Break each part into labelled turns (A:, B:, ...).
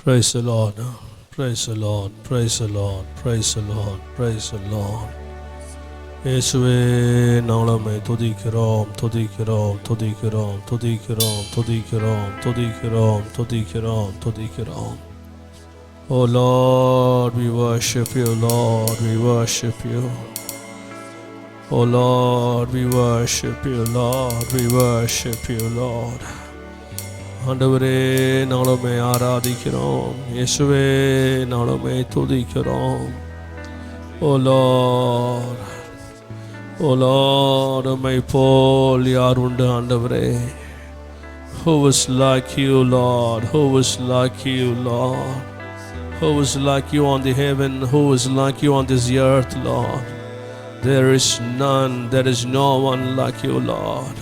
A: Praise the Lord. Praise the Lord. Praise the Lord. Praise the Lord. Praise the Lord. இயேசுவே நாளமை துதிக்கிறோம் துதிக்கிறோம் துதிக்கிறோம் துதிக்கிறோம் துதிக்கிறோம் துதிக்கிறோம் துதிக்கிறோம் துதிக்கிறோம். Oh Lord, we worship you, Lord, we worship you. Oh Lord, we worship you, Lord, we worship you, Lord. ஆண்டவரே நாளுமே ஆராதிக்கிறோம், இயேசுவே நாளுமே துதிக்கிறோம். Oh Lord, oh Lord, உம்மை போல் யார் உண்டு ஆண்டவரே? Who is like you, Lord? Who is like you, Lord? Who is like you on the heaven? Who is like you on this earth, Lord? There is none, there is no one like you, Lord.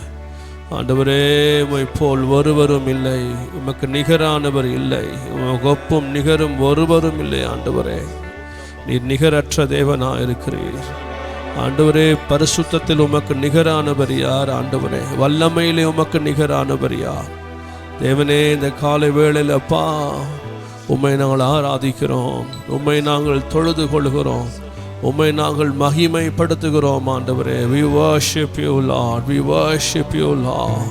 A: ஆண்டவரே உம்மை போல் ஒருவரும் இல்லை, உமக்கு நிகரானவர் இல்லை, உமக்கு ஒப்பும் நிகரும் ஒருவரும் இல்லை. ஆண்டவரே நீர் நிகரற்ற தேவனாக இருக்கிறீர். ஆண்டவரே பரிசுத்தத்தில் உமக்கு நிகரானவர் யார்? ஆண்டவரே வல்லமையிலே உமக்கு நிகரானவர் யார்? தேவனே இந்த காலை வேளையில் அப்பா உம்மை நாங்கள் ஆராதிக்கிறோம், உம்மை நாங்கள் தொழுது கொள்கிறோம், உம்மை நாங்கள் மகிமைப்படுத்துகிறோம். ஆண்டவரே we worship you, Lord, we worship you, Lord.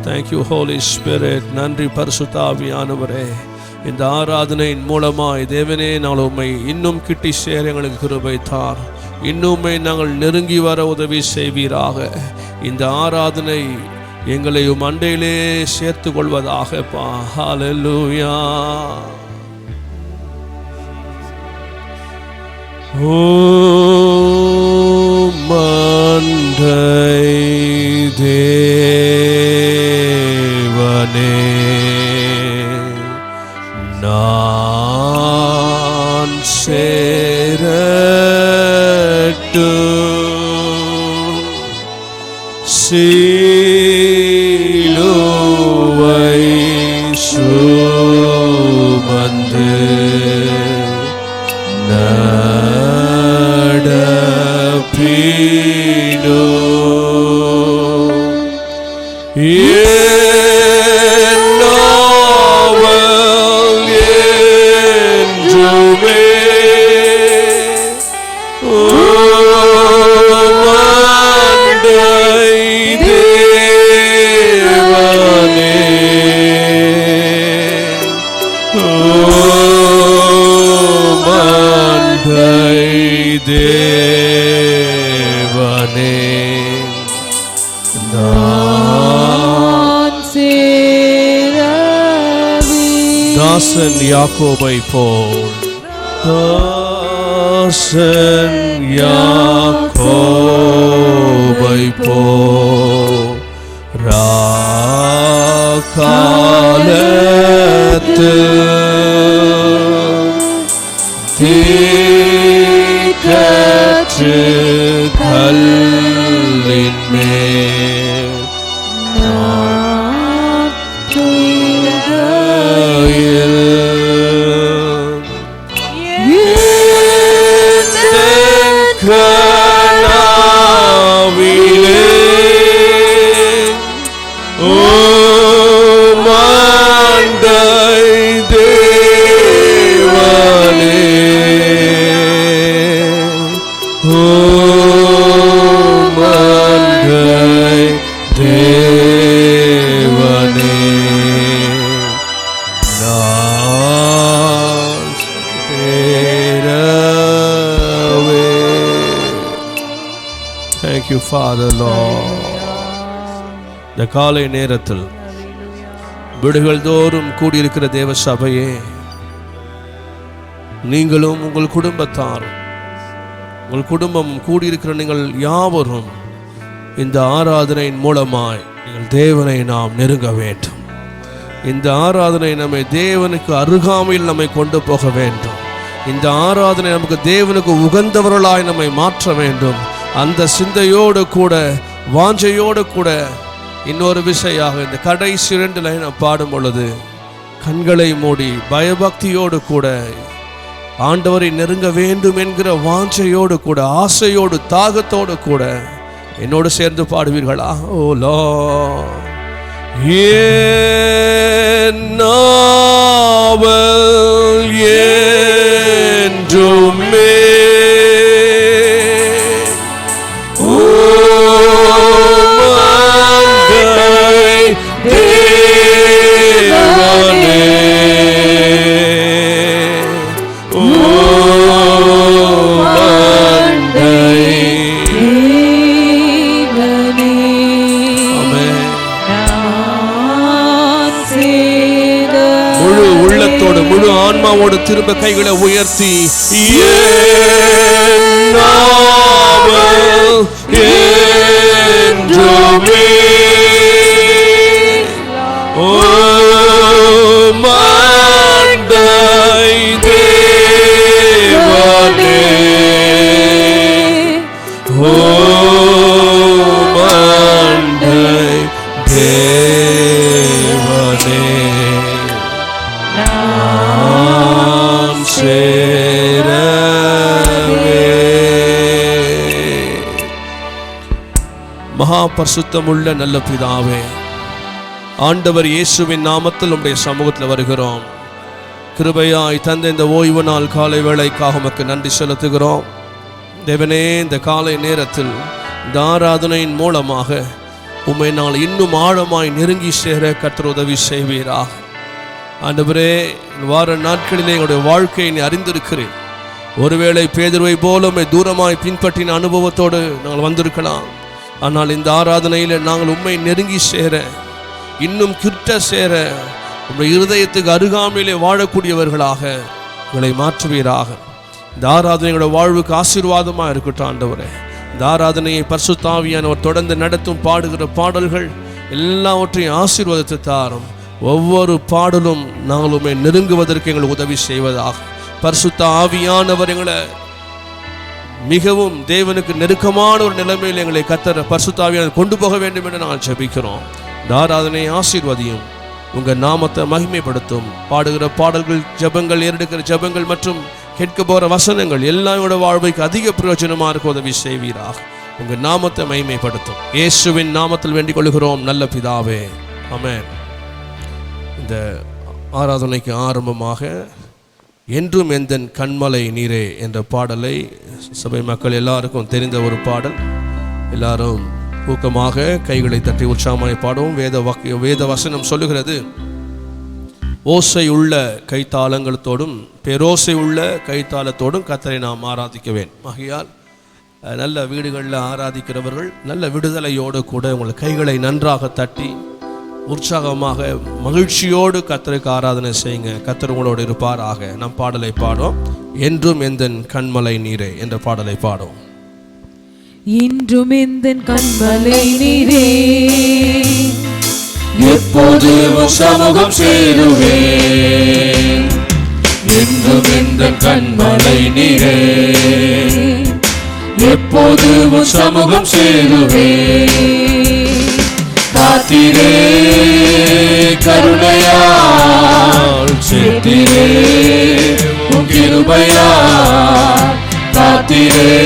A: Thank you, Holy Spirit. நன்றி பரிசுத்த ஆவியானவரே. இந்த ஆராதனையின் மூலமாய் தேவனே நாங்கள் உம்மை இன்னும் கிட்டி சேர எங்களுக்கு கிருபை தார், இன்னுமே நாங்கள் நெருங்கி வர உதவி செய்வீராக. இந்த ஆராதனை எங்களை அண்டையிலே சேர்த்து கொள்வதாகப்பா. ஹல்லேலூயா. ஓ மண்டை தேவனே நான் சேரட்டும் சிலுவை சுமந்து நடப்பினோ என்னவள் என்றுமே தேவனே நான் சேரவே தாசன் யாக்கோபை போல், தாசன் யாக்கோபை போல் ராக்காலத்து தீக்கற்று கல்லின் மேல் நான் துயில்கையில் என் கனாவிலே மண்டை தேவனே தேவனே நான் சேரவே. Thank you, Father, Lord. இந்த காலை நேரத்தில் வீடுகள் தோறும் கூடியிருக்கிற தேவ சபையே, நீங்களும் உங்கள் குடும்பத்தாரும் உங்கள் குடும்பம் கூடியிருக்கிற நீங்கள் யாவரும் இந்த ஆராதனையின் மூலமாய் நீங்கள் தேவனை நாம் நெருங்க வேண்டும். இந்த ஆராதனை நம்மை தேவனுக்கு அருகாமையில் நம்மை கொண்டு போக வேண்டும். இந்த ஆராதனை நமக்கு தேவனுக்கு உகந்தவர்களாய் நம்மை மாற்ற வேண்டும். அந்த சிந்தையோடு கூட வாஞ்சையோடு கூட இன்னொரு விஷயாக இந்த கடைசி 2 லைன் பாடும் பொழுது கண்களை மூடி பயபக்தியோடு கூட ஆண்டவரை நெருங்க வேண்டும் என்கிற வாஞ்சையோடு கூட ஆசையோடு தாகத்தோடு கூட என்னோடு சேர்ந்து பாடுவீர்களா? ஓ லார்ட், நாவல் என்றுமே முழு ஆன்மாவோடு திரும்ப கைகளை உயர்த்தி என்றுமே ஓ மாண்டை தேவனே ஓ மாண்டை தேவனே மகா பரிசுத்தமுள்ள நல்ல பிதாவே, ஆண்டவர் இயேசுவின் நாமத்தில் உம்முடைய சமூகத்தில் வருகிறோம். கிருபையாய் தந்த இந்த ஓய்வு நாள் காலை வேளைக்காக உமக்கு நன்றி செலுத்துகிறோம். தேவனே, இந்த காலை நேரத்தில் இந்த ஆராதனையின் மூலமாக உம்மை நாள் இன்னும் ஆழமாய் நெருங்கி சேர கர்த்தர் உதவி செய்வீராக. ஆண்டவரே, வார நாட்களிலே எங்களுடைய வாழ்க்கையை நீ அறிந்திருக்கிறேன். ஒருவேளை பேதுருவை போல உம்மை தூரமாய் பின்பற்றின அனுபவத்தோடு நாங்கள் வந்திருக்கலாம். ஆனால் இந்த ஆராதனையில் நாங்கள் உம்மை நெருங்கி சேர, இன்னும் கிட்ட சேர, உம்முடைய இருதயத்துக்கு அருகாமையிலே வாழக்கூடியவர்களாக எங்களை மாற்றுவீராக. இந்த ஆராதனையோட வாழ்வுக்கு ஆசீர்வாதமாக இருக்கட்டும் ஆண்டவரே. இந்த ஆராதனையை பரிசுத்த ஆவியானவர் தொடர்ந்து நடத்தும் பாடுகிற பாடல்கள் எல்லாவற்றையும் ஆசீர்வாதத்தை தாரும். ஒவ்வொரு பாடலும் நாங்கள் உம்மை நெருங்குவதற்கு எங்களுக்கு உதவி செய்வதாக. பரிசுத்த ஆவியானவர் எங்களை மிகவும் தேவனுக்கு நெருக்கமான ஒரு நிலைமையில் எங்களை கர்த்தர் பரிசுத்த ஆவியானவர் கொண்டு போக வேண்டும் என்று நாங்கள் ஜெபிக்கிறோம். இந்த ஆராதனையை ஆசீர்வதியும், உங்கள் நாமத்தை மகிமைப்படுத்தும். பாடுகிற பாடல்கள், ஜெபங்கள், ஏறெடுக்கிற ஜெபங்கள் மற்றும் கேட்க போகிற வசனங்கள் எல்லாரோட வாழ்வைக்கு அதிக பிரயோஜனமாக இருக்க உதவி செய்வீராக. உங்கள் நாமத்தை மகிமைப்படுத்தும். இயேசுவின் நாமத்தில் வேண்டிக் கொள்கிறோம் நல்ல பிதாவே, ஆமென். இந்த ஆராதனைக்கு ஆரம்பமாக என்றும் எந்தன் கண்மலை நீரே என்ற பாடலை சபை மக்கள் எல்லாருக்கும் தெரிந்த ஒரு பாடல். எல்லாரும் ஊக்கமாக கைகளை தட்டி உற்சாகமாய் பாடவும். வேத வசனம் சொல்லுகிறது, ஓசை உள்ள கைத்தாளங்களோடும் பேரோசை உள்ள கைத்தாளத்தோடும் கர்த்தரை நாம் ஆராதிக்கவேன். ஆகையால் நல்ல வீடுகளில் ஆராதிக்கிறவர்கள் நல்ல விடுதலையோடு கூட உங்கள் கைகளை நன்றாக தட்டி உற்சாகமாக மகிழ்ச்சியோடு கர்த்தருக்கு ஆராதனை செய்யுங்க. கர்த்தர் உங்களோடு இருப்பாராக. நம் பாடலை பாடும். என்றும் எந்தன் கண்மலை நீரே என்ற பாடலை பாடும்.
B: என்றும் எந்தன் கண்மலை நீரே, எப்போது சமூகம் சேருவேன். என்றும் எந்தன் கண்மலை நீரே, எப்போது சமூகம் சேருவேன். காத்திரே கருணையால் சேர்த்திரே உம் கிருபையால். காத்திரே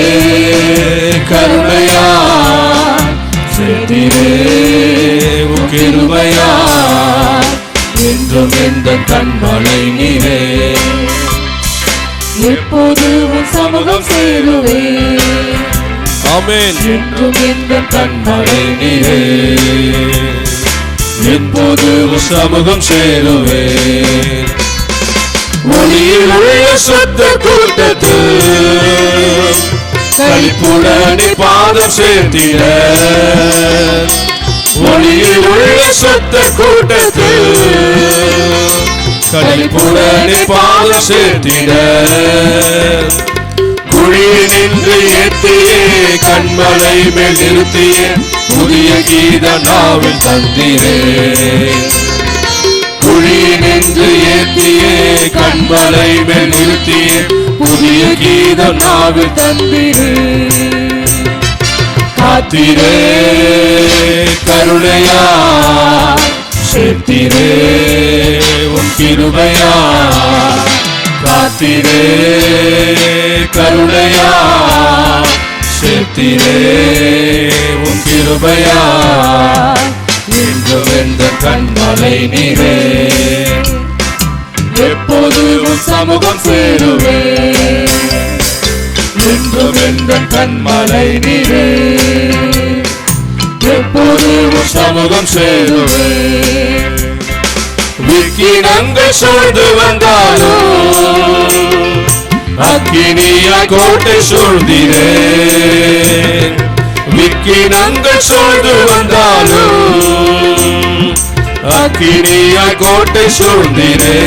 B: கருணையால் சேர்த்திரே உம் கிருபையால். என்றும் எந்தன் கண்மலை நீரே, எப்போது உம் சமூகம் சேருவேன்.
A: ஆமென்.
B: என்றும் எந்தன் கண்மலை நீரே,
A: எப்போது சமூகம் சேருவேன். ஒளியில் உள்ள சுத்த கூட்டத்தில் களிப்புடன் பாதம் சேர்த்திட. ஒளியில் உள்ள சுத்த கூட்டத்தில் களிப்புடன் பாதம் சேர்த்திட. குழியில் நின்று ஏற்றியே கண்மலை மேல் நிறுத்தியே புதிய கீத நாவில் தந்திரே. குழியில் நின்று ஏற்றியே கண்மலை மேல் நிறுத்தியே புதிய கீத நாவில் தந்திரே. காத்திரே கருணையா சேர்த்திரே உன் கிருபையா. காத்திரே கருணையா சேர்த்திரே உன் கிருபையா. என்றும்
B: என்றும் எந்த கண்மலை நீரே எப்போது உம் சமூகம் சேருவேன் என்றும் எந்த கண்மலை நீரே எப்போது உம் சமூகம் சேருவேன் விக்கினங்கள் சூழ்ந்து வந்தாலும் அக்கினியா கோட்டை சூழ்ந்திரே விக்கினங்கள் சூழ்ந்து வந்தாலும் அக்கினியா கோட்டை சூழ்ந்திரே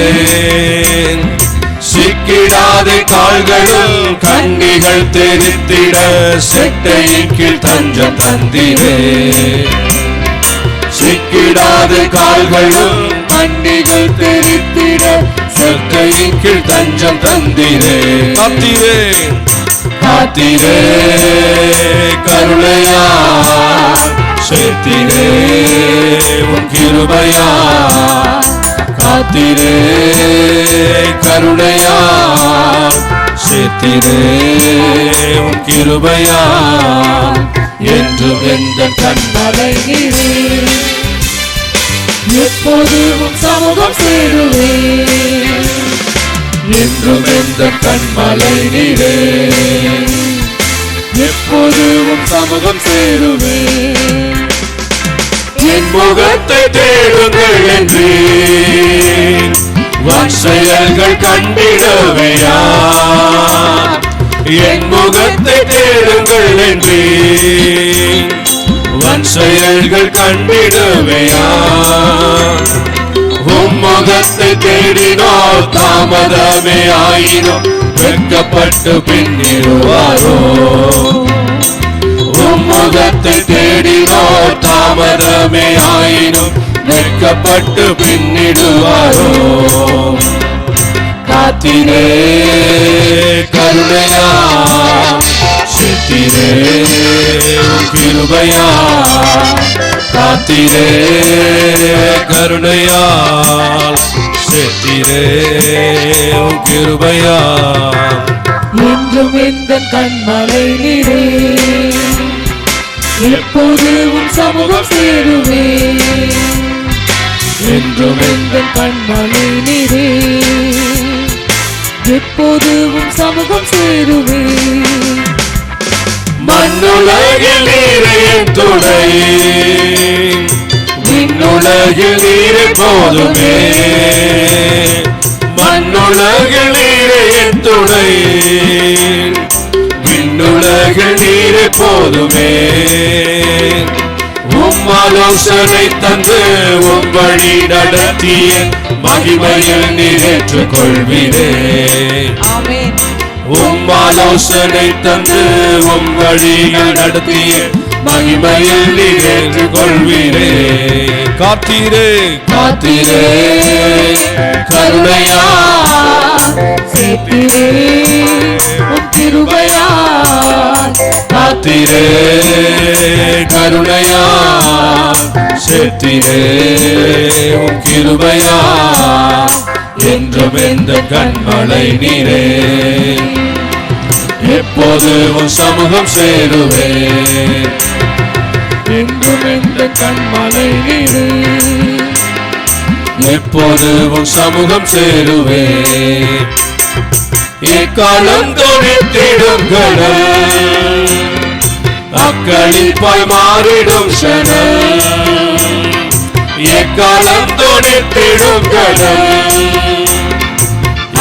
B: சிக்கிடாத கால்களும் கண்ணிகள் தெரித்திட செட்டையின் கீழ் தஞ்சம் தந்திரே சிக்கிடாத கால்களும் கண்ணிகள் தெரித்திட செட்டையின் கீழ் தஞ்சம் தந்திரே காத்திரே காத்திரே கருணையா சேர்த்திரே உன் கிருபையா காத்திரே கருணையா சேர்த்திரே உன் கிருபையா என்றும் எந்த கண்மலை நீரே எப்போது உம் சமூகம் சேருவேன் என்றும் எந்த கண்மலை நீரே எப்போது உம் சமூகம் சேருவேன் என் முகத்தை தேடுங்கள் என்று வாசையர்கள் கண்டிடவையா என் முகத்தை தேடுங்கள் என்று வன்செயல்கள் கண்டிடவையா உம் முகத்தை தேடினோர் தாமதமே ஆயினும் வெட்கப்பட்டு பின்னிடுவாரோ உம் முகத்தை தேடினோர் தாமதமே ஆயினும் வெட்கப்பட்டு பின்னிடுவாரோ காத்திரே கருணையா சித்திரே கிருபையா காத்திரே கருணையால் சித்திரே கிருபையா என்றும் எந்த கண்மலை நீரே எப்போது உம் சமூகம் சேருவேன் என்றும் எந்த கண்மலை நீரே எப்போது உம் சமூகம் சேருவேன் மண்ணுலகில் நீரே என் துணை விண்ணுலகில் நீரே போதுமே மண்ணுலகில் நீரே என் துணை விண்ணுலகில் நீரே போதுமே உம் ஆலோசனை தந்து உம் வழி நடத்திய மகிமையில் நீர் ஏற்றுக்கொள்வீரே
C: ஆமென்
B: உம் ஆலோசனை தந்து உம் வழிகள் நடத்திய மகிமையில் நீர் ஏற்றுக்கொள்வீரே காத்திரே காத்திரே கருணையா
C: சேர்த்திரே உம் கிருபையா
B: காத்திரே கருணையா சேர்த்திரே உம் கிருபையா என்றும் எந்த கண்மலை நீரே எப்போது உன் சமூகம் சேருவேன் என்றும் எந்த கண்மலை நீரே எப்போது உன் சமூகம் சேருவேன் எக்காலம் தொழித்திடும் கடல் அக்களிப்பாய் மாறிடும் சனல் எக்காலம் தொழித்திடும் கடல்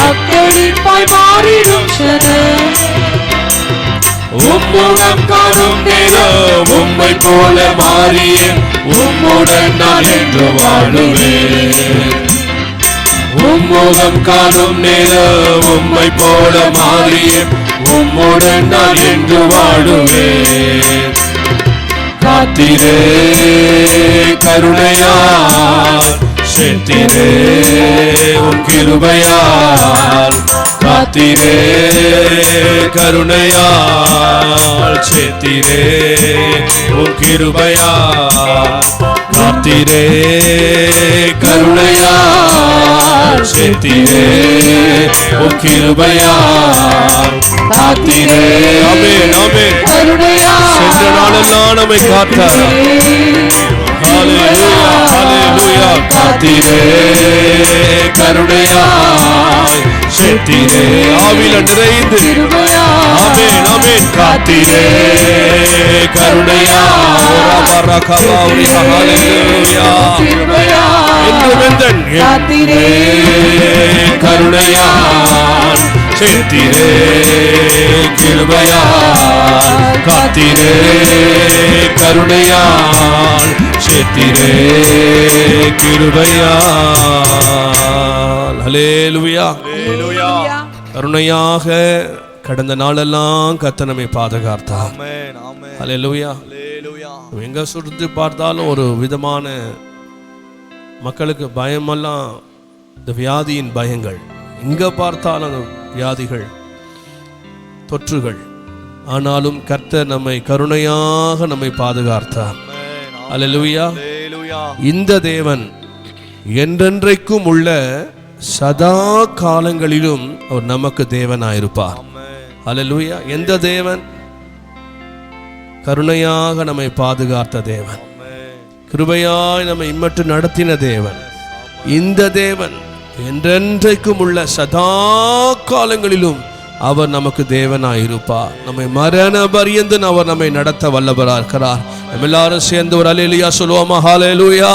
C: அக்களிப்பாய் மாறிடும் சனல்
B: உம்முகம் காணும் நேரம் உம்மை போல மாறிய உம்முடன் நான் என்று வாழுவேன் உம்முகம் காணும் நேரம் உம்மை போல மாறிய உம்முடன் நான் என்று வாழுவேன் காத்திரே கருணையா செத்திரே உம் கிருபையால் காத்திரே கருணையால் செத்திரே உம் கிருபையால் காத்திரே கருணையால் செத்திரே உம் கிருபையால் காத்திரே ஆமென் ஆமென்
C: கருணையா
A: சென்ற நாளெல்லாம் நம்மை காத்தார்
B: hallelujah. காத்தீரே கருணையாய் சேர்த்தீரே ஆவில நிறைந்து ஆமென் ஆமென் காத்தீரே கருணையாய் பரகவாரி ஹalleluya என்றுமெந்தன்
C: காத்தீரே
B: கருணையாய் சேர்த்தீரே கிருபையாய் காத்தீரே கருணையாய் சேர்த்தீரே கிருபையால் ஹல்லேலூயா கருணையாக கடந்த நாளெல்லாம் கர்த்தர் நம்மை பாதுகாத்தார். ஹல்லேலூயா. எங்க சுற்றி பார்த்தாலும் ஒரு விதமான மக்களுக்கு பயமெல்லாம் இந்த வியாதியின் பயங்கள், எங்க பார்த்தாலும் வியாதிகள் தொற்றுகள். ஆனாலும் கர்த்தர் நம்மை கருணையாக நம்மை பாதுகாத்தார். ஹல்லேலூயா. இந்த தேவன் என்றென்றைக்கும் உள்ள சதா காலங்களிலும் அவர் நமக்கு தேவனாயிருப்பார். ஹல்லேலூயா. எந்த தேவன்? கருணையாக நம்மை பாதுகாத்த தேவன், கிருபையாய் நம்மை இம்மட்டு நடத்தின தேவன். இந்த தேவன் என்றென்றைக்கும் உள்ள சதா காலங்களிலும் அவர் நமக்கு தேவனாயிருப்பார். நம்மை மரண பரியந்தன் அவர் நம்மை நடத்த வல்லவராக இருக்கிறார். நம்ம எல்லாரும் சேர்ந்து ஒரு அல்லேலூயா சொல்லுவோமா? ஹல்லேலூயா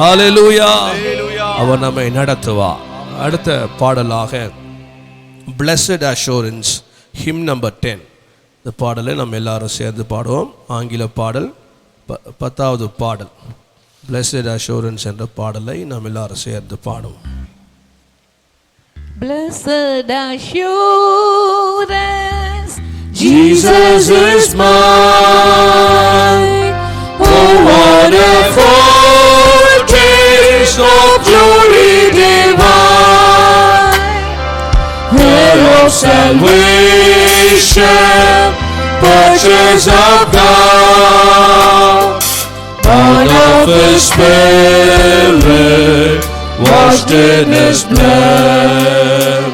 B: ஹல்லேலூயா. அவர் நம்மை நடத்துவார். அடுத்த பாடலாக Blessed Assurance, hymn number 10. இந்த பாடலை நம்ம எல்லாரும் சேர்ந்து பாடுவோம். ஆங்கில பாடல் 10வது பாடல் Blessed Assurance என்ற பாடலை நாம் எல்லாரும் சேர்ந்து பாடுவோம்.
C: Blessed assurance,
B: Jesus is mine. Oh, what a foretaste of glory divine, heir of salvation, purchase of God, born of His Spirit, washed in His blood.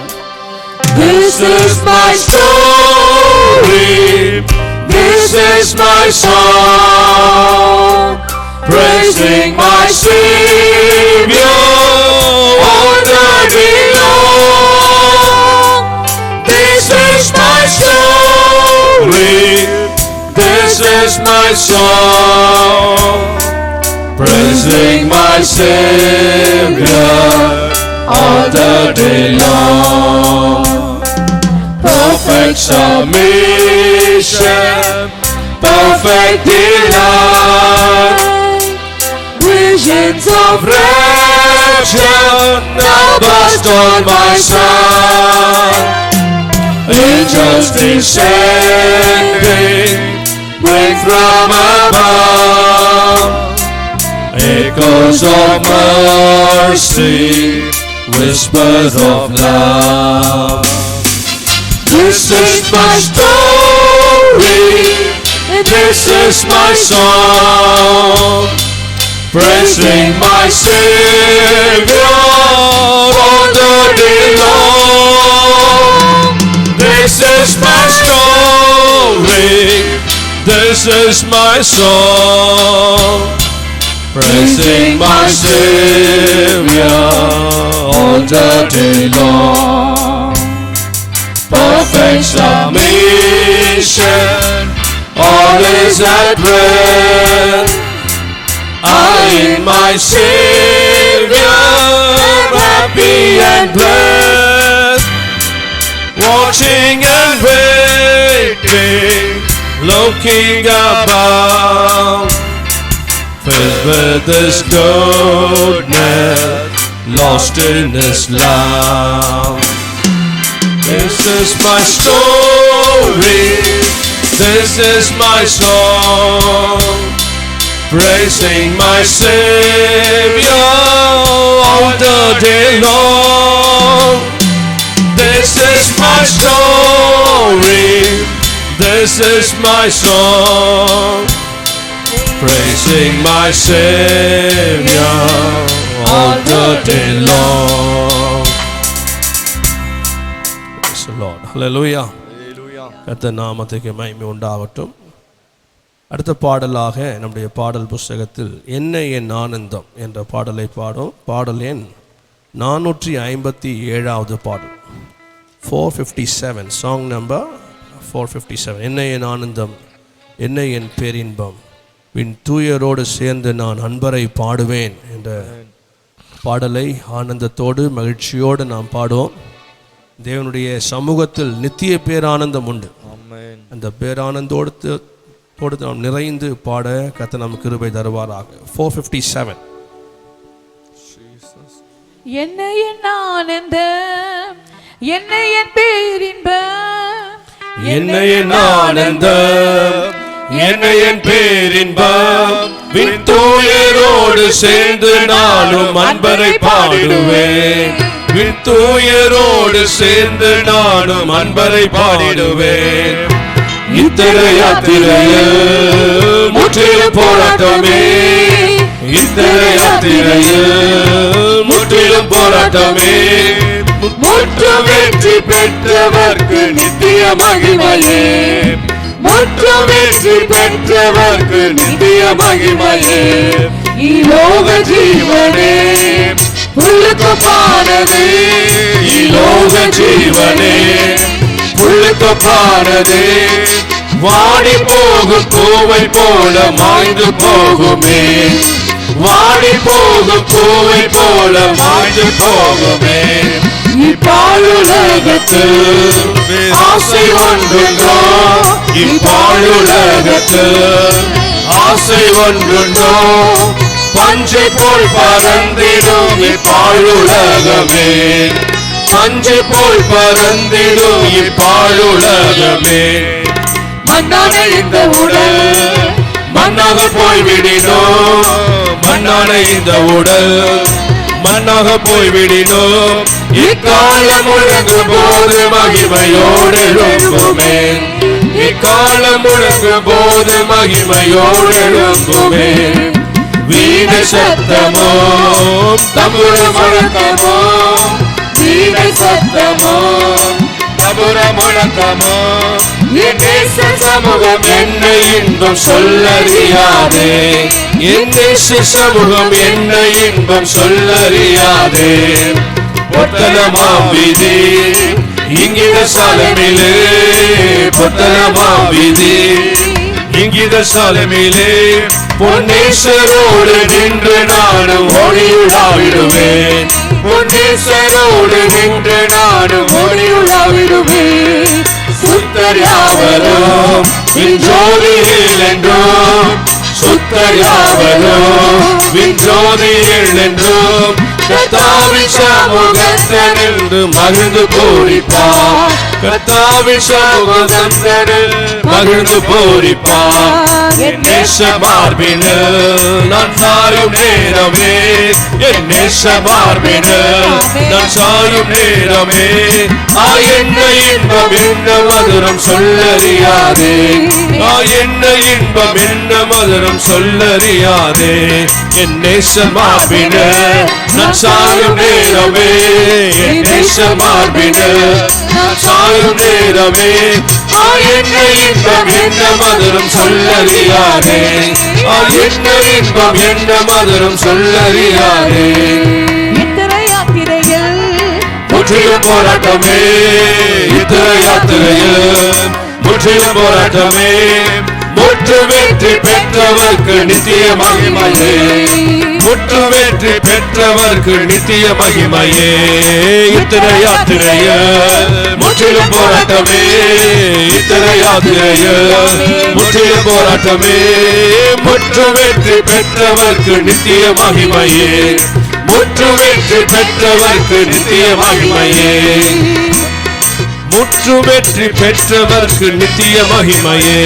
B: This is my story, this is my song, praising my Savior all the day long. This is my story, this is my song, praising my Savior all the day long. Perfect submission, perfect delight, visions of rapture now burst on my sight. Angels descending, bring from above, echoes of mercy, whispers of love. This is my story, this is my song, praising my Savior all the day long. This is my story, this is my song, praising my Savior all the day long. Perfect submission, all is at rest. I in my Savior am happy and blessed, watching and waiting, looking above, filled with His goodness, lost in His love. This is my story, this is my song, praising my Savior all the day long. This is my story, this is my song, praising my Savior all the day long. Praise the Lord. Hallelujah. கர்த்தர் நாமத்துக்கு மகிமை உண்டாகட்டும். அடுத்த பாடலாக நம்முடைய பாடல் புஸ்தகத்தில் என்ன என் ஆனந்தம் என்ற பாடலை பாடும். பாடல் எண் 457வது பாடல், 457, சாங் நம்பர் 457. என்ன என் ஆனந்தம், என்ன என் பேரின்பம், வின் தூயரோடு சேர்ந்து நான் அன்பரை பாடுவேன் என்ற பாடலை ஆனந்தத்தோடு மகிழ்ச்சியோடு நாம் பாடுவோம். தேவனுடைய சமூகத்தில் நித்திய பேரானந்தம் உண்டு. அந்த பேரானந்தோடு நாம் நிறைந்து பாட கர்த்தர் நமக்கு கிருபை தருவாராக. 457.
C: என்ன என் ஆனந்தம், என்ன என் பேரின்பம்,
B: என்ன என் ஆனந்தம், என்ன என் பேரின்பம், விண்தூயரோடு சேர்ந்து நானும் அன்பரை பாடிடுவேன். விண்தூயரோடு சேர்ந்து நானும் அன்பரை பாடிடுவேன். இத்தனை யாத்திரையில் முற்றிலும் போராட்டமே, இத்தனை யாத்திரையில் முற்றிலும் போராட்டமே, முற்று வெற்றி பெற்றவர்க்கு நித்திய மகிமையே, முற்று வெற்றி பெற்றவர்க்கு நித்திய மகிமையே. இலோக ஜீவனே புல்லுக்கு பானதே, இலோக ஜீவனே புல்லுக்கு பானதே, வாடி போகும் பூவை போல மாய்ந்து போகுமே, வாடி போகும் பூவை போல மாய்ந்து போகுமே. இப்பாழுலகத்தில் ஆசை ஒன்றுண்டோ, இப்பாழுலகத்தில் ஆசை ஒன்றுண்டோ, பஞ்சை போல் பறந்திடும் இப்பாழுலகமே, பஞ்சை போல் பறந்திடும் இப்பாழுலகமே. மண்ணான இந்த உடல் மண்ணாக போய்விடினோ, மண்ணான இந்த உடல் மண்ணாக போய்விடினோ, இக்காலம் முழங்கும் போது மகிமையோடு எழும்புமே, இக்காலம் முழங்கும் போது மகிமையோடு எழும்புமே. வீணை சத்தமோ தம்புர முழக்கமோ, வீணை சத்தமோ தம்புர முழக்கமோ, என் நேச சமூகம் என்ன இன்பம் சொல்லறியாதே, என் நேச சமூகம் என்ன இன்பம் சொல்லறியாதே. பொத்தனமாம் வீதி இங்கித சாலமிலே, பொத்தனமாம் வீதி இங்கித சாலமிலே, பொன்னேஸ்வரோடு நின்று நானும் ஒளியுலாவிடுவேன், பொன்னேஸ்வரோடு நின்று நானும் ஒளியுலாவிடுவேன். சுத்தர் யாவரும் விஞ்சோதியில் என்றும், சுத்தர் யாவரும் விஞ்சோதியில் என்றும், கர்த்தாவின் சமூகத்தினின்று மகிழ்ந்து பூரிப்பார், கர்த்தாவின் சமூகத்தினில் மகிழ்ந்து பூரிப்பார். என் நேச மார்பினில் நான் சாயும் நேரமே, என் நேச மார்பினில் நான் சாயும் நேரமே, என்ன இன்பம் என்ன மதுரம் சொல்லறியாதே, என்ன இன்பம் என்ன மதுரம் சொல்லறியாதே. என் நேச மார்பினில் நான் சாயும் நேரமே, என் நேச மார்பினில் நான் சாயும் நேரமே, என்ன இன்பம் என்ன மதுரம் சொல்லறியாதே, என்ன இன்பம் என்ன மதுரம் சொல்லறியாதே.
C: இத்தனை யாத்திரையில்
B: முற்றிலும் போராட்டமே, இத்தனை யாத்திரையில் முற்றிலும் போராட்டமே, முற்று வெற்றி பெற்றவர்க்கு நித்திய மகிமையே, முற்று வெற்றி பெற்றவர்க்கு நித்திய மகிமையே. இத்தனை யாத்திரையில் முற்றிலும் போராட்டமே, இத்தனை யாத்திரையில் முற்றிலும் போராட்டமே, முற்று வெற்றி பெற்றவர்க்கு நித்திய மகிமையே, முற்று வெற்றி பெற்றவர்க்கு நித்திய மகிமையே, முற்று வெற்றி பெற்றவர்க்கு நித்திய மகிமையே,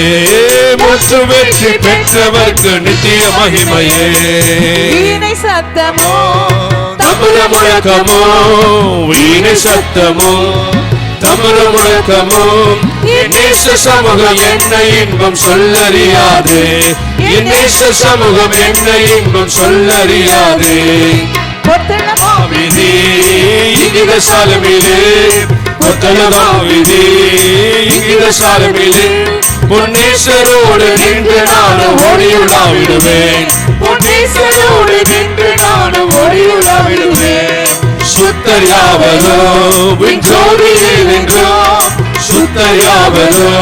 B: முற்று வெற்றி பெற்றவர்க்கு நித்திய மகிமையே.
C: வீணை சத்தமோ
B: தம்புர முழக்கமோ, வீணை சத்தமோ தம்புர முழக்கமோ, என் நேச சமூகம் என்ன இன்பம் சொல்லறியாதே, என் நேச சமூகம் என்ன இன்பம் சொல்லறியாதே.
C: பொத்தனமாம்
B: வீதி இங்கித சாலமிலே, பொத்தனமாம் வீதி இங்கித சாலமிலே, பொன்னேசரோடு நின்று நானும் ஓடியுலாவிடுவேன்.
C: பொன்னேசரோடு நின்று நானும் ஓடியுலாவிடுவேன்.
B: சுத்தர் யாவரோ விண்ஜோதியில் என்றும், சுத்தர் யாவரோ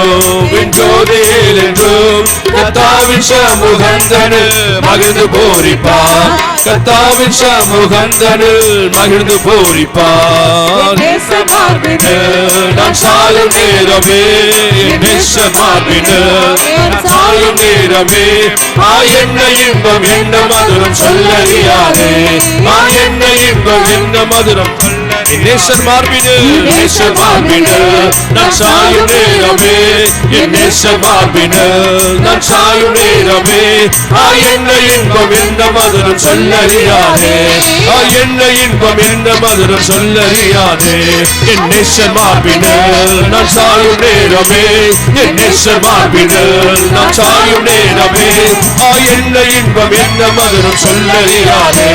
B: விண்ஜோதியில் என்றும், கர்த்தாவின் சமூகந்தனில் மகிழ்ந்து பூரிப்பார். கர்த்தாவின் சமூகந்தனில் மகிழ்ந்து பூரிப்பார். நான் சாயும் நேரமே, மார்பினில் சாயும் நேரமே, என்ன இன்பம் என்ன மதுரம் சொல்லறியாதே. என்ன இன்பம் என்ன மதுரம் நேசர் மார்பினில், நேசர் மார்பினில் நான் சாயும் நேரமே, என் நேசர் மார்பினில் நான் சாயும் நேரமே, என்ன இன்பம் என்ன மதுரம் சொல்லறியாதே. என்ன இன்பம் என்ன மதுரம் சொல்லறியாதே. என் நேசர் மார்பினில் நான் சாயும் நேரமே, என் நேசர் மார்பினில் நான் சாயும் நேரமே, என்ன இன்பம் என்ன மதுரம் சொல்லறியாதே.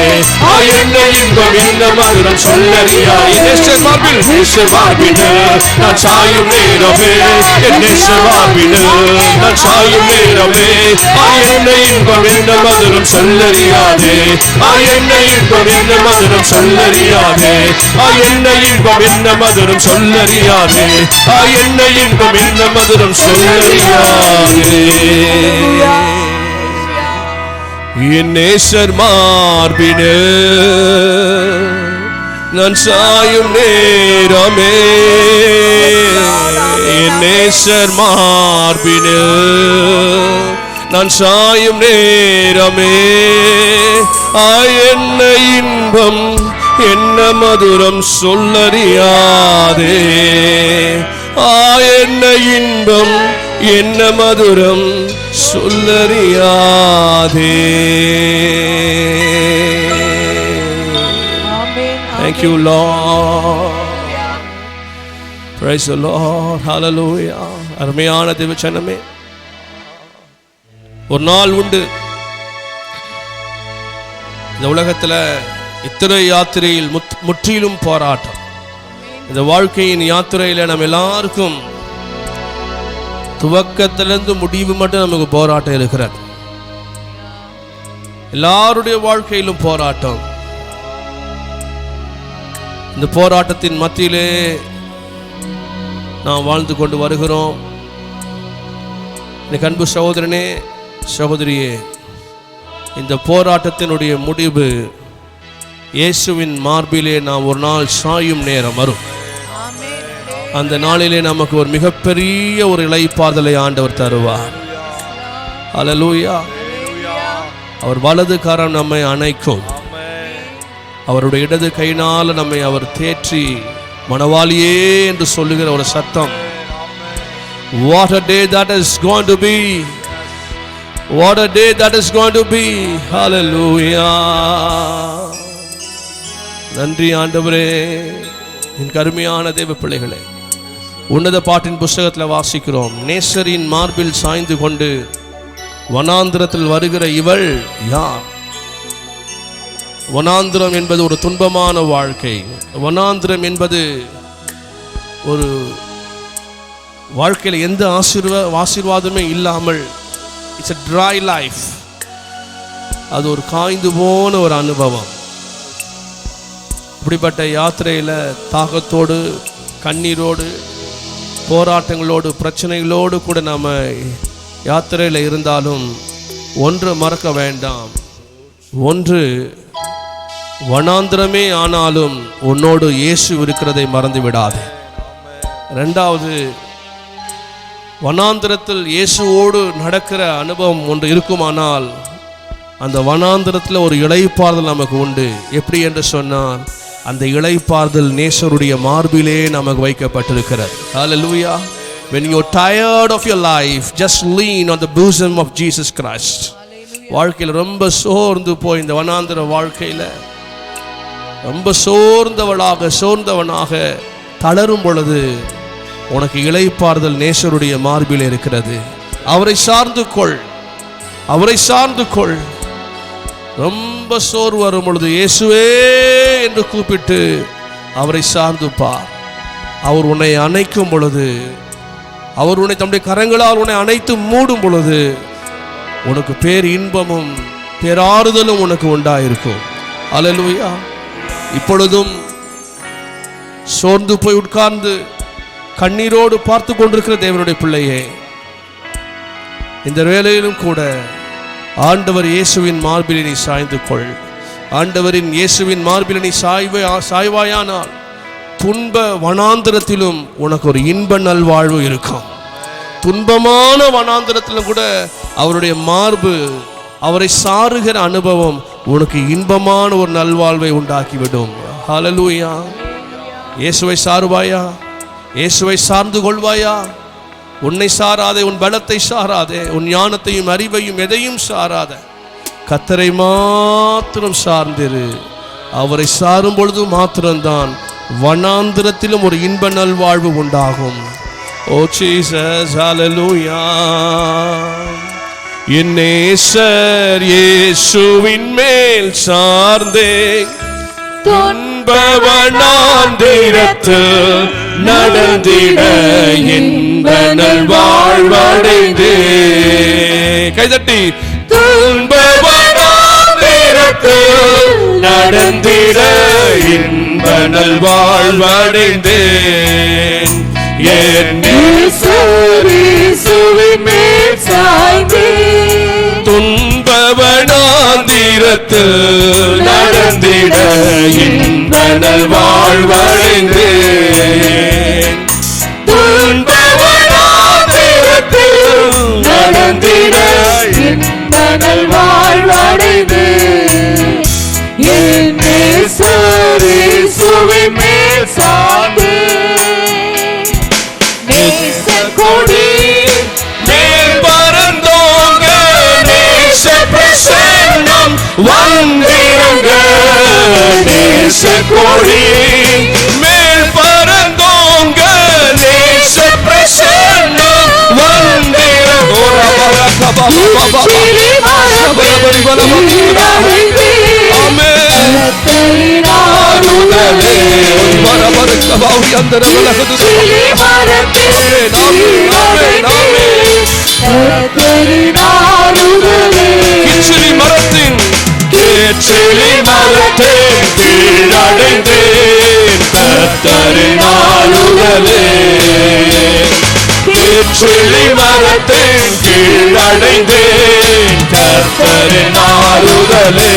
B: என்ன இன்பம் என்ன மதுரம் சொல்லறியாதே. நேசர் மார்பில், நேசர் மார்பினில் நான் சாயும் நேரமே, என் நேசர் மார்பினில் நான் சாயும் நேரமே, என்ன இன்பம் என்ன மதுரம் சொல்லறியாதே. என்ன இன்பம் என்ன மதுரம் சொல்லறியாதே. என்ன இன்பம் என்ன மதுரம் சொல்லறியாதே. என்ன இன்பம் என்ன மதுரம் சொல்லறியாதே. என் நேசர் மார்பினில் நான் சாயும் நேரமே, என் நேசர் மார்பினில் நான் சாயும் நேரமே, என்ன இன்பம் என்ன மதுரம் சொல்லறியாதே. என்ன இன்பம் என்ன மதுரம் சொல்லறியாதே. Thank you, Lord. Praise the Lord. Hallelujah. அருமையான தேவச்சனமே, ஒரு நாள் உண்டு இந்த உலகத்துல இத்தனை யாத்திரையில் முற்றிலும் போராட்டம். இந்த வாழ்க்கையின் யாத்திரையில நம்ம எல்லாருக்கும் துவக்கத்திலிருந்து முடிவு மட்டும் நமக்கு போராட்டம் இருக்கிறது. எல்லாருடைய வாழ்க்கையிலும் போராட்டம். இந்த போராட்டத்தின் மத்தியிலே நாம் வாழ்ந்து கொண்டு வருகிறோம். எனக்கு அன்பு சகோதரனே, சகோதரியே, இந்த போராட்டத்தினுடைய முடிவு இயேசுவின் மார்பிலே நாம் ஒரு நாள் சாயும் நேரம் வரும். அந்த நாளிலே நமக்கு ஒரு மிகப்பெரிய ஒரு இளைப்பாறுதலை ஆண்டவர் தருவார். அல்லேலூயா. அவர் வலது கரம் நம்மை அணைக்கும். அவருடைய இடது கையினால் நம்மை அவர் தேற்றி மணவாளியே என்று சொல்லுகிற ஒரு சத்தம். What a day that is going to be. What a day that is going to be. Hallelujah. நன்றி ஆண்டவரே. என் கருமையான தேவ பிள்ளைகளே, உன்னத பாட்டின் புஸ்தகத்தில் வாசிக்கிறோம், நேசரின் மார்பில் சாய்ந்து கொண்டு வனாந்திரத்தில் வருகிற இவள் யார்? வனாந்திரம் என்பது ஒரு துன்பமான வாழ்க்கை. வனாந்திரம் என்பது ஒரு வாழ்க்கையில் எந்த ஆசீர்வாதமே இல்லாமல், இட்ஸ் a dry life. அது ஒரு காய்ந்து போன ஒரு அனுபவம். இப்படிப்பட்ட யாத்திரையில் தாகத்தோடு, கண்ணீரோடு, போராட்டங்களோடு, பிரச்சனைகளோடு கூட நாம் யாத்திரையில் இருந்தாலும் ஒன்று மறக்க வேண்டாம். ஒன்று, வனாந்திரமே ஆனாலும் உன்னோடு இயேசு இருக்கிறதை மறந்து விடாது. ரெண்டாவது, வனாந்திரத்தில் இயேசுவோடு நடக்கிற அனுபவம் ஒன்று இருக்குமானால் அந்த வனாந்திரத்தில் ஒரு இளைப்பாறுதல் நமக்கு உண்டு. எப்படி என்று சொன்னால், அந்த இளைப்பாறுதல் நேசருடைய மார்பிலே நமக்கு வைக்கப்பட்டிருக்கிறது. Hallelujah. When you're tired of your life, just lean on the bosom of Jesus Christ. வாழ்க்கையில் ரொம்ப சோர்ந்து போய் இந்த வனாந்திர வாழ்க்கையில் ரொம்ப சோர்ந்தவனாக தளரும் பொழுது உனக்கு இளைப்பாறுதல் நேசருடைய மார்பில் இருக்கிறது. அவரை சார்ந்து கொள். ரொம்ப சோர்வு வரும் பொழுது இயேசுவே என்று கூப்பிட்டு அவரை சார்ந்து பார். அவர் உன்னை அணைக்கும் பொழுது அவர் உன்னை தம்முடைய கரங்களால் உன்னை அணைத்து மூடும் பொழுது உனக்கு பேர் இன்பமும் பேராறுதலும் உனக்கு உண்டாயிருக்கும். அல்லேலூயா. இப்பொழுதும் சோர்ந்து போய் உட்கார்ந்து கண்ணீரோடு பார்த்து கொண்டிருக்கிற தேவனுடைய பிள்ளையே, இந்த வேளையிலும் கூட ஆண்டவர் இயேசுவின் மார்பில் நீ சாய்ந்து கொள். ஆண்டவரின் இயேசுவின் மார்பில் நீ சாய்வாயானால் துன்ப வனாந்திரத்திலும் உனக்கு ஒரு இன்ப நல்வாழ்வு இருக்கும். துன்பமான வனாந்திரத்திலும் கூட அவருடைய மார்பு, அவரை சாருகிற அனுபவம் உனக்கு இன்பமான ஒரு நல்வாழ்வை உண்டாக்கிவிடும். ஹல்லேலூயா. இயேசுவை சாருவாயா? இயேசுவை சார்ந்து கொள்வாயா? உன்னை சாராதே, உன் பலத்தை சாராதே, உன் ஞானத்தையும் அறிவையும் எதையும் சாராத கர்த்தரை மாத்திரம் சார்ந்திரு. அவரை சாரும் பொழுது மாத்திரம்தான் வனாந்திரத்திலும் ஒரு இன்ப நல்வாழ்வு உண்டாகும். ஓ ஜீசஸ், ஹல்லேலூயா. என் நேசர் இயேசுவின் மேல் சார்ந்தே துன்ப வனாந்திரத்தில் நடந்திட இன்ப நல்வாழ்வடைந்தே. கைதட்டி. துன்ப வனாந்திரத்தில் நடந்திட இன்ப நல்வாழ்வடைந்தேன். என் நேசர் இயேசுவின் மேல் சாய்ந்தே துன்ப வனாந்திரத்தில் நடந்திட இன்ப நல்வாழ்வடைந்தேன். துன்ப வனாந்திரத்தில் நடந்திட இன்ப நல்வாழ்வடைந்தேன். என் நேசர் இயேசுவின் மேல் சாய்ந்தே நேசர் கொடி மேல் பறந்தோங்க, நேச பிரசன்னம் வந்திருங்க. நேசர் கொடி மேல் பறந்தோங்க, நேச பிரசன்னம் வந்திருங்க. கிச்சிலி மரத்தின் கீழடைந்தேன் கர்த்தரின் ஆளுதலே. கிச்சிலி மரத்தின் கீழடைந்தேன் கர்த்தரின் ஆளுதலே.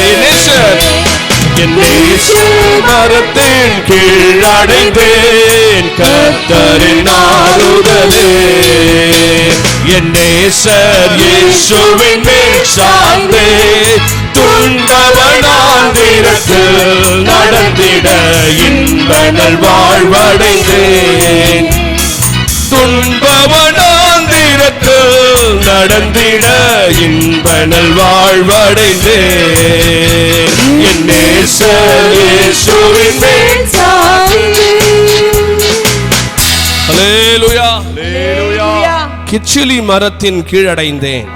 B: என் நேசர் மரத்தின் கீழடைந்தேன் கர்த்தரின் ஆளுதலே. என் நேசர் இயேசுவின் மேல் சாய்ந்தே துன்ப வனாந்திரத்தில் நடந்திட இன்ப நல்வாழ்வடைந்தேன். துன்ப வனாந்திரத்தில் நடந்திட இன்ப நல்வாழ்வடைந்தேன். என் நேசர் இயேசுவின் மேல் சாய்ந்தே. ஹல்லேலூயா. கிச்சிலி மரத்தின் கீழடைந்தேன்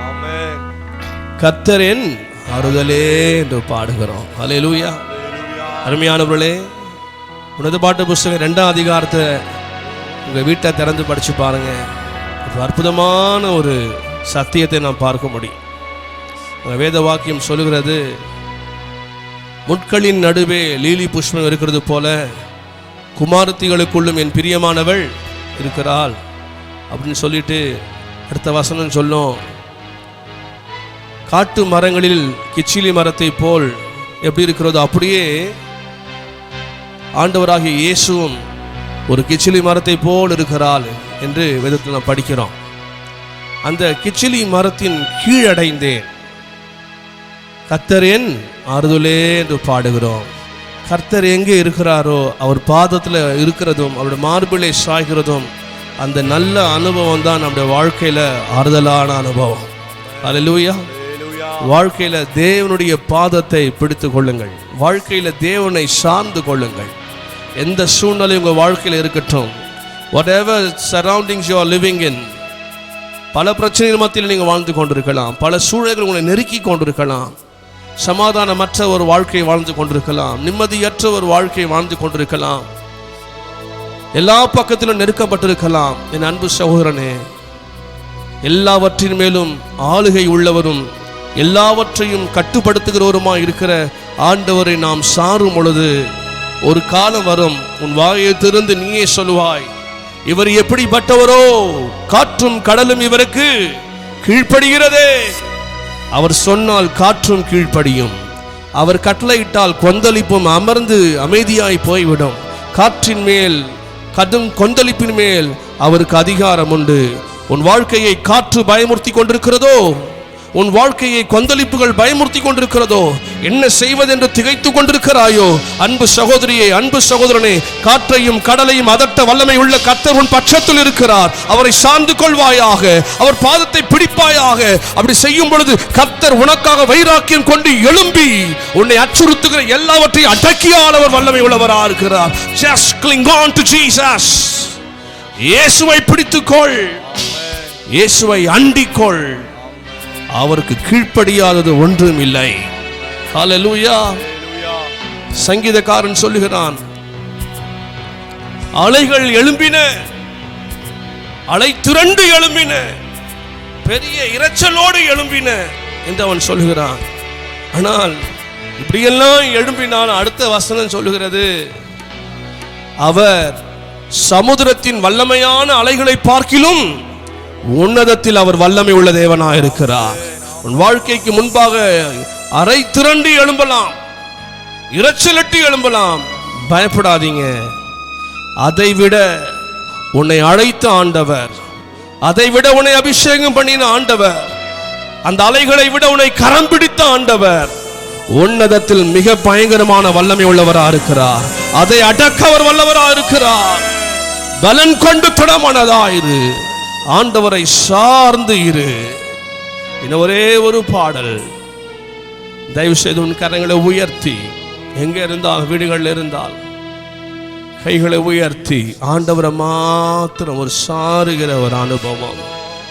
B: கர்த்தரின் ஆறுதலே என்று பாடுகிறோம். ஹல்லேலூயா. அருமையானவர்களே, உன்னத பாட்டு புஸ்தகம் 2ஆம் அதிகாரத்தை உங்க வீட்டை திறந்து படிச்சு பாருங்க. அற்புதமான ஒரு சத்தியத்தை நாம் பார்க்க முடியும். வேத வாக்கியம் சொல்லுகிறது, முட்களின் நடுவே லீலி புஷ்பம் இருக்கிறது போல குமாரத்திகளுக்குள்ளும் என் பிரியமானவள் இருக்கிறாள் அப்படின்னு சொல்லிட்டு அடுத்த வசனம் சொல்லும், காட்டு மரங்களில் கிச்சிலி மரத்தை போல் எப்படி இருக்கிறதோ அப்படியே ஆண்டவராகிய இயேசுவும் ஒரு கிச்சிலி மரத்தை போல் இருக்கிறாள் என்று வேதத்தில் நாம் படிக்கிறோம். அந்த கிச்சிலி மரத்தின் கீழடைந்தேன் கர்த்தரின் ஆறுதலே என்று பாடுகிறோம். கர்த்தர் எங்கே இருக்கிறாரோ அவர் பாதத்தில் இருக்கிறதும் அவருடைய மார்பிலே சாய்கிறதும் அந்த நல்ல அனுபவம் தான் நம்முடைய வாழ்க்கையில ஆறுதலான அனுபவம். ஹல்லேலூயா. வாழ்க்கையில தேவனுடைய பாதத்தை பிடித்து கொள்ளுங்கள். வாழ்க்கையில தேவனை சார்ந்து கொள்ளுங்கள். எந்த சூழ்நிலை உங்க வாழ்க்கையில இருக்கட்டும், whatever surroundings you are living in, பல பிரச்சனைகள் மத்தியில் நீங்க வாழ்ந்து கொண்டிருக்கலாம், பல சூழ்நிலைகள் உங்களை நெருக்கி கொண்டிருக்கலாம், சமாதானமற்ற ஒரு வாழ்க்கையை வாழ்ந்து கொண்டிருக்கலாம், நிம்மதியற்ற ஒரு வாழ்க்கையை வாழ்ந்து கொண்டிருக்கலாம், எல்லா பக்கத்திலும் நெருக்கப்பட்டிருக்கலாம். என் அன்பு சகோதரனே, எல்லாவற்றின் மேலும் ஆளுகை உள்ளவரும் எல்லாவற்றையும் கட்டுப்படுத்துகிறவருமாய் இருக்கிற ஆண்டவரை நாம் சாரும் பொழுது ஒரு காலம் வரும், உன் வாயை திறந்து நீயே சொல்லுவாய், இவர் எப்படிப்பட்டவரோ, காற்றும் கடலும் இவருக்கு கீழ்ப்படுகிறதே. அவர் சொன்னால் காற்றும் கீழ்ப்படியும், அவர் கட்டளையிட்டால் கொந்தளிப்பும் அமர்ந்து அமைதியாய் போய்விடும். காற்றின் மேல் கடும் கொந்தளிப்பின் மேல் அவருக்கு அதிகாரம் உண்டு. உன் வாழ்க்கையை காற்று பயமுறுத்தி கொண்டிருக்கிறதோ, உன் வாழ்க்கையை கொந்தளிப்புகள் பயமுறுத்தி கொண்டிருக்கிறதோ, என்ன செய்வதென்று திகைத்து கொண்டிருக்கிறாயோ, அன்பு சகோதரியே, அன்பு சகோதரனே, காற்றையும் கடலையும் அதட்ட வல்லமை உள்ள கர்த்தர் உன் பட்சத்தில் இருக்கிறார். அவரை சார்ந்து கொள்வாயாக, அவர் பாதத்தை பிடிப்பாயாக. அப்படி செய்யும் பொழுது கர்த்தர் உனக்காக வைராக்கியம் கொண்டு எழும்பி உன்னை அச்சுறுத்துகிற எல்லாவற்றையும் அடக்கியாளவர் வல்லமை உள்ளவராக இருக்கிறார். Just cling on to Jesus. இயேசுவை பிடித்துக்கொள், இயேசுவை அண்டிக்கொள். அவருக்கு கீழ்ப்படியாதது ஒன்றும் இல்லை. ஹல்லேலூயா. சங்கீதக்காரன் சொல்லுகிறான், அலைகள் எழும்பின, அலை திரண்டு எழும்பின, பெரிய இரைச்சலோடு எழும்பின என்று அவன் சொல்லுகிறான். ஆனால் இப்படியெல்லாம் எழும்பினால் அடுத்த வசனம் சொல்லுகிறது, அவர் சமுத்திரத்தின் வல்லமையான அலைகளை பார்க்கிலும் உன்னதத்தில் அவர் வல்லமை உள்ள தேவனாக இருக்கிறார். உன் வாழ்க்கைக்கு முன்பாக அரை திரண்டு எழும்பலாம், இரைச்சலிட்டு எழும்பலாம், பயப்படாதீங்க. அதைவிட உன்னை அழைத்த ஆண்டவர், அதைவிட உன்னை அபிஷேகம் பண்ணின ஆண்டவர், அந்த அலைகளை விட உன்னை கரம் பிடித்த ஆண்டவர் உன்னதத்தில் மிக பயங்கரமான வல்லமை உள்ளவராக இருக்கிறார். அதை அடக்க அவர் வல்லவராக இருக்கிறார். பலன் கொண்டு திடமானதாயிரு, ஆண்டவரை சார்ந்து இரு. இன்னும் ஒரே ஒரு பாடல். தயவு செய்து உன் கரங்களை உயர்த்தி, எங்க இருந்தால், வீடுகளில் இருந்தால் கைகளை உயர்த்தி ஆண்டவரை மாத்திரம் ஒரு சாருகிற ஒரு அனுபவம்,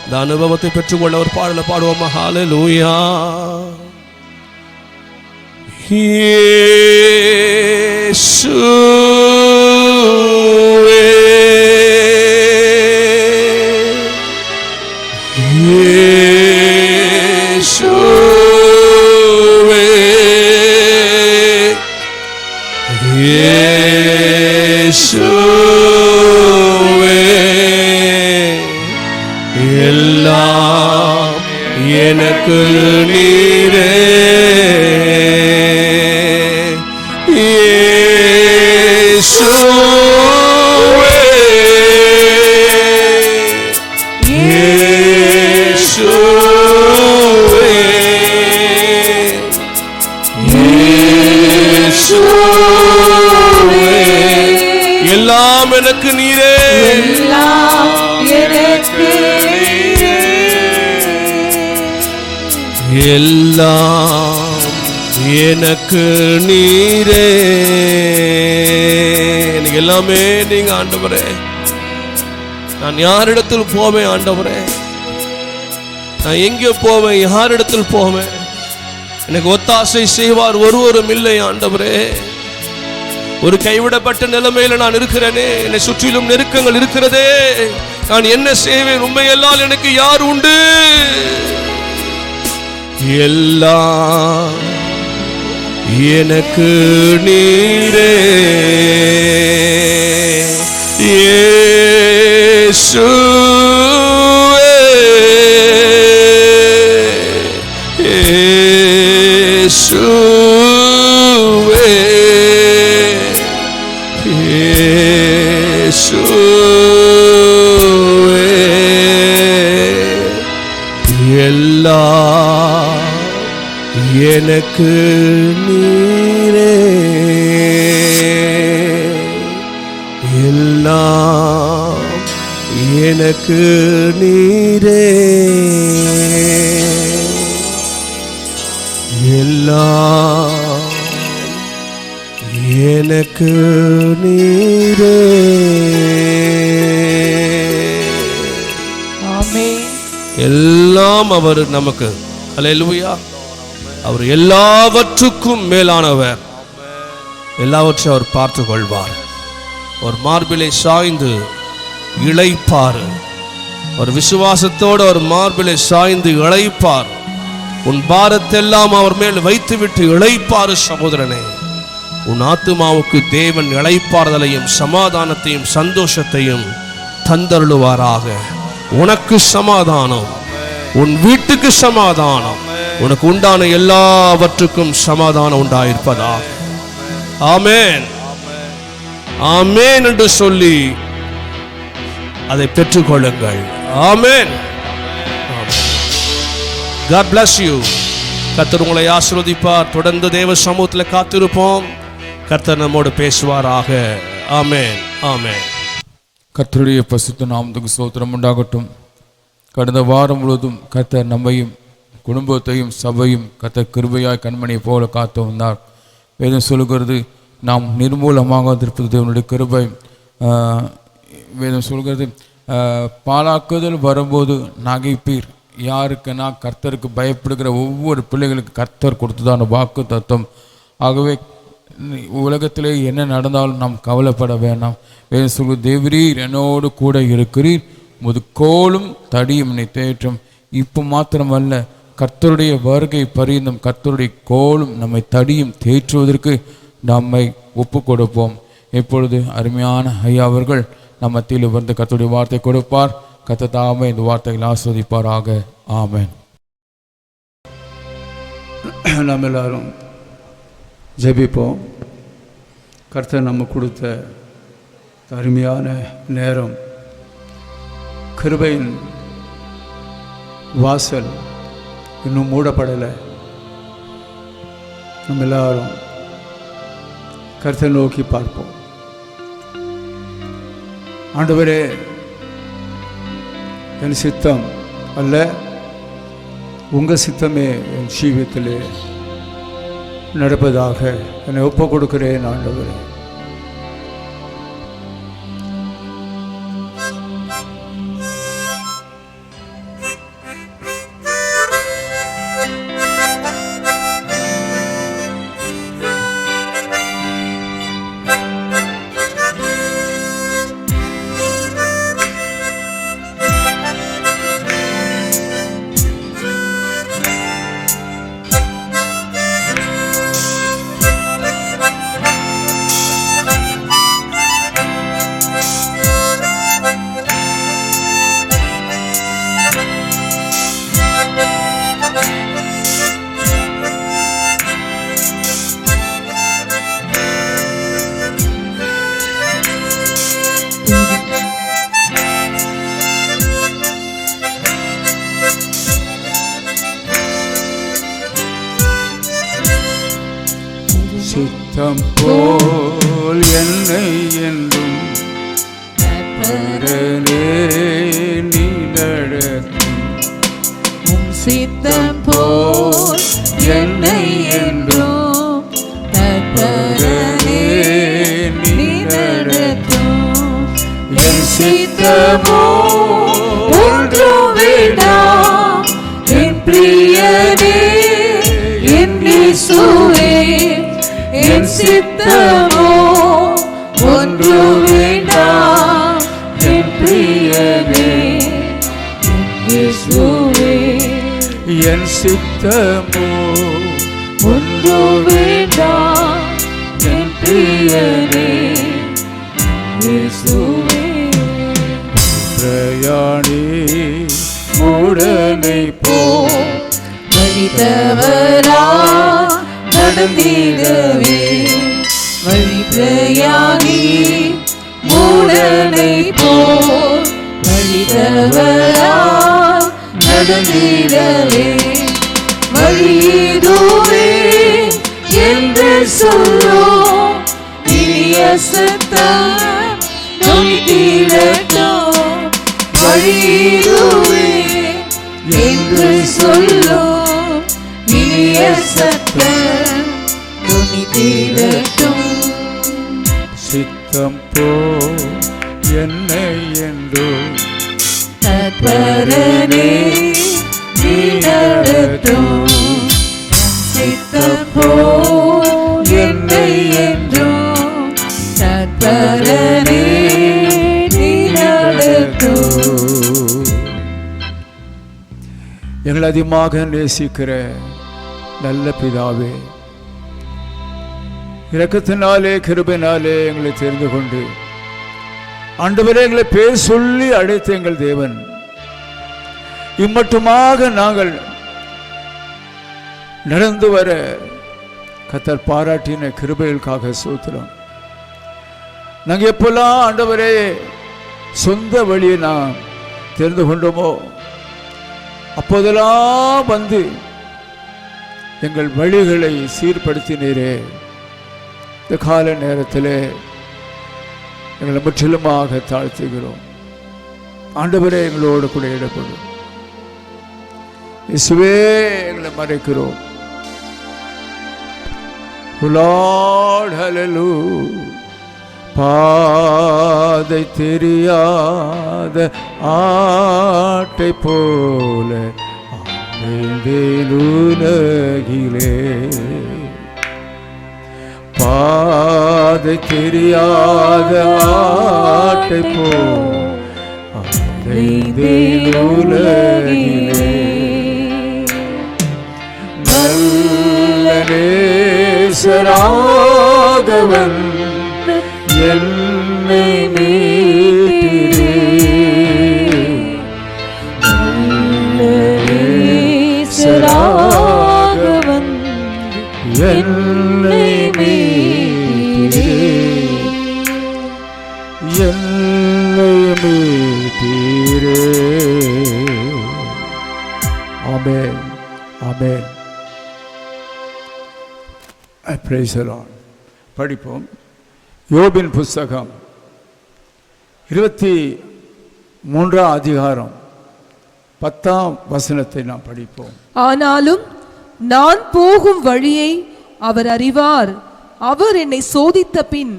B: இந்த அனுபவத்தை பெற்றுக்கொள்ள ஒரு பாடலை பாடுவோமா? ஹல்லேலூயா. எல்லாம் எனக்கு நீரே, எல்லாம் எனக்கு நீரே, எல்லாம் எனக்கு நீரே, எல்லாமே நீங்க ஆண்டவரே. நான் யாரிடத்தில் போவேன் ஆண்டவரே? நான் எங்கே போவேன்? யாரிடத்தில் போவேன்? எனக்கு ஒத்தாசை செய்வார் ஒருவரும் இல்லை ஆண்டவரே. ஒரு கைவிடப்பட்ட நிலைமையில நான் இருக்கிறேனே, என்னை சுற்றிலும் நெருக்கங்கள் இருக்கிறதே, நான் என்ன செய்வேன்? உண்மையெல்லாம் எனக்கு யார் உண்டு? எல்லாம் எனக்கு நீரே, இயேசுவே, இயேசுவே, இயேசுவே, எல்லாம் எனக்கு நீரே, எல்லாம் எனக்கு நீரே, எல்லாம் எனக்கு நீரே.
C: ஆமென்.
B: எல்லாம் அவர் நமக்கு. அல்லேலூயா. அவர் எல்லாவற்றுக்கும் மேலானவர். எல்லாவற்றையும் அவர் பார்த்து கொள்வார். ஒரு மார்பிலை சாய்ந்து இளைப்பாறு, ஒரு விசுவாசத்தோடு ஒரு மார்பிலை சாய்ந்து இளைப்பார். உன் பாரத்தெல்லாம் அவர் மேல் வைத்துவிட்டு இளைப்பாறு சகோதரனே. உன் ஆத்துமாவுக்கு தேவன் இளைப்பாறுதலையும் சமாதானத்தையும் சந்தோஷத்தையும் தந்தருளுவாராக. உனக்கு சமாதானம், உன் வீட்டுக்கு சமாதானம், உனக்கு உண்டான எல்லாவற்றுக்கும் சமாதானம் உண்டாயிருப்பதாக. ஆமென் ஆமென் என்று சொல்லி அதை பெற்றுக்கொள்ளுங்கள். ஆமென். God bless you. கர்த்தர் உங்களை ஆசீர்வதிப்பார். தொடர்ந்து தேவ சமூகத்தில் காத்திருப்போம். கர்த்தர் நம்மோடு பேசுவாராக. ஆமென் ஆமென்.
D: கர்த்தருடைய பரிசுத்த நாமத்துக்கு ஸ்தோத்திரம் உண்டாகட்டும். கடந்த வாரம் முழுவதும் கர்த்தர் நம்மையும் குடும்பத்தையும் சபையும் கர்த்தர் கிருபையாய் கண்மணியை போல காத்து வந்தார். வேதம் சொல்லுகிறது, நாம் நிர்மூலமாக இருப்பது தேவனுடைய கிருபை. வேதம் சொல்கிறது, பாலாக்குதல் வரும்போது நகைப்பீர். யாருக்குன்னா கர்த்தருக்கு பயப்படுகிற ஒவ்வொரு பிள்ளைகளுக்கு கர்த்தர் கொடுத்ததான வாக்கு தத்துவம். ஆகவே உலகத்திலே என்ன நடந்தாலும் நாம் கவலைப்பட வேண்டாம். வேதம் சொல்வது, தேவரீர் என்னோடு கூட இருக்கிறீர், முதுகோலும் தடியும் என்னை தேற்றும். இப்போ மாத்திரமல்ல, கர்த்தருடைய வருகை பரியந்தம் கர்த்தருடைய கோலும் நம்மை தடியும் தேற்றுவதற்கு நம்மை ஒப்பு கொடுப்போம். இப்பொழுது அருமையான ஐயா அவர்கள் நம்ம மத்தியில் வந்து கர்த்தருடைய வார்த்தை கொடுப்பார். கர்த்தர் தாமே இந்த வார்த்தைகளை ஆஸ்வதிப்பாராக. ஆமென்.
E: நாம் எல்லாரும் ஜெபிப்போம். கர்த்தர் நம்ம கொடுத்த அருமையான நேரம், கிருபையின் வாசல் இன்னும் மூடப்படலை. நம்ம எல்லாரும் கர்த்தர் நோக்கி பார்ப்போம். ஆண்டவரே, என் சித்தம் அல்ல, உங்கள் சித்தமே என் ஜீவியத்திலே நடப்பதாக என்னை ஒப்பு கொடுக்கிறேன். ஆண்டவரே, சித்தம் போல் என்னை என்றும் நீ நடத்தும்.
C: சித்தம் போல் என்னை என்றும் நீ நடத்தும். என் சித்தமோ ஒன்றும் வேண்டாம், என் பிரியனே என் இயேசுவே. என் சித்தமோ ஒன்றும் வேண்டாம், என் பிரியனே என் இயேசுவே.
E: என் சித்தமோ
C: ஒன்றும் வேண்டாம், என் பிரியனே இயேசுவே.
E: பிரயாணி மூடனை போ
C: வழித்தவரா நடந்திடவே. வழி பிரயாணி மூடனை போல் வழித்தவரா நடந்திடவே. வழிதுவே என்று சொல்லும் இனிய சத்தம் நொடித்திடட்டும். வழிதுவே என்று சொல்லும் இனிய சத்தம் நொடித்திடட்டும்.
E: சித்தம் போ என்னை என்றோ
C: தத்பரனே நீ நடத்தும். சித்தம் போல் என்னை என்றும் தத்பரனே நீ நடத்தும்.
E: எங்களை அதிகமாக நேசிக்கிற நல்ல பிதாவே, இரக்கத்தினாலே கிருபையினாலே எங்களை தெரிந்து கொண்டு ஆண்டவரே எங்களை பேர் சொல்லி அழைத்த எங்கள் தேவன், இம்மட்டுமாக நாங்கள் நடந்து வர கர்த்தர் பாராட்டின கிருபைகளுக்காக ஸ்தோத்திரம். நாங்கள் எப்பெல்லாம் ஆண்டவரே சொந்த வழியை நாம் தெரிந்து கொண்டோமோ அப்போதெல்லாம் வந்து எங்கள் வழிகளை சீர்படுத்தினீரே. இந்த கால நேரத்தில் எங்களை முற்றிலுமாக தாழ்த்துகிறோம். ஆண்டவரே எங்களோடு கூட இடப்படும். இயேசுவே எங்களை மறைக்கிறோம். Lord, hallelujah. பாதை தெரியாத ஆட்டை போல உலகிலே, பாதை தெரியாத ஆட்டை போல உலகிலே, நல்ல நேசராகவன் என்னை மீட்டிரே,
C: நேசராகவன் என்னை மீட்டிரே,
E: என்னை மீட்டிரே. ஆமென், ஆமென். Praise the Lord. படிப்போம். யோபின் புஸ்தகம் 23 அதிகாரம் 10ஆம் வசனத்தை நாம் படிப்போம்.
F: ஆனாலும் நான் போகும் வழியை அவர் அறிவார், அவர் என்னை சோதித்த பின்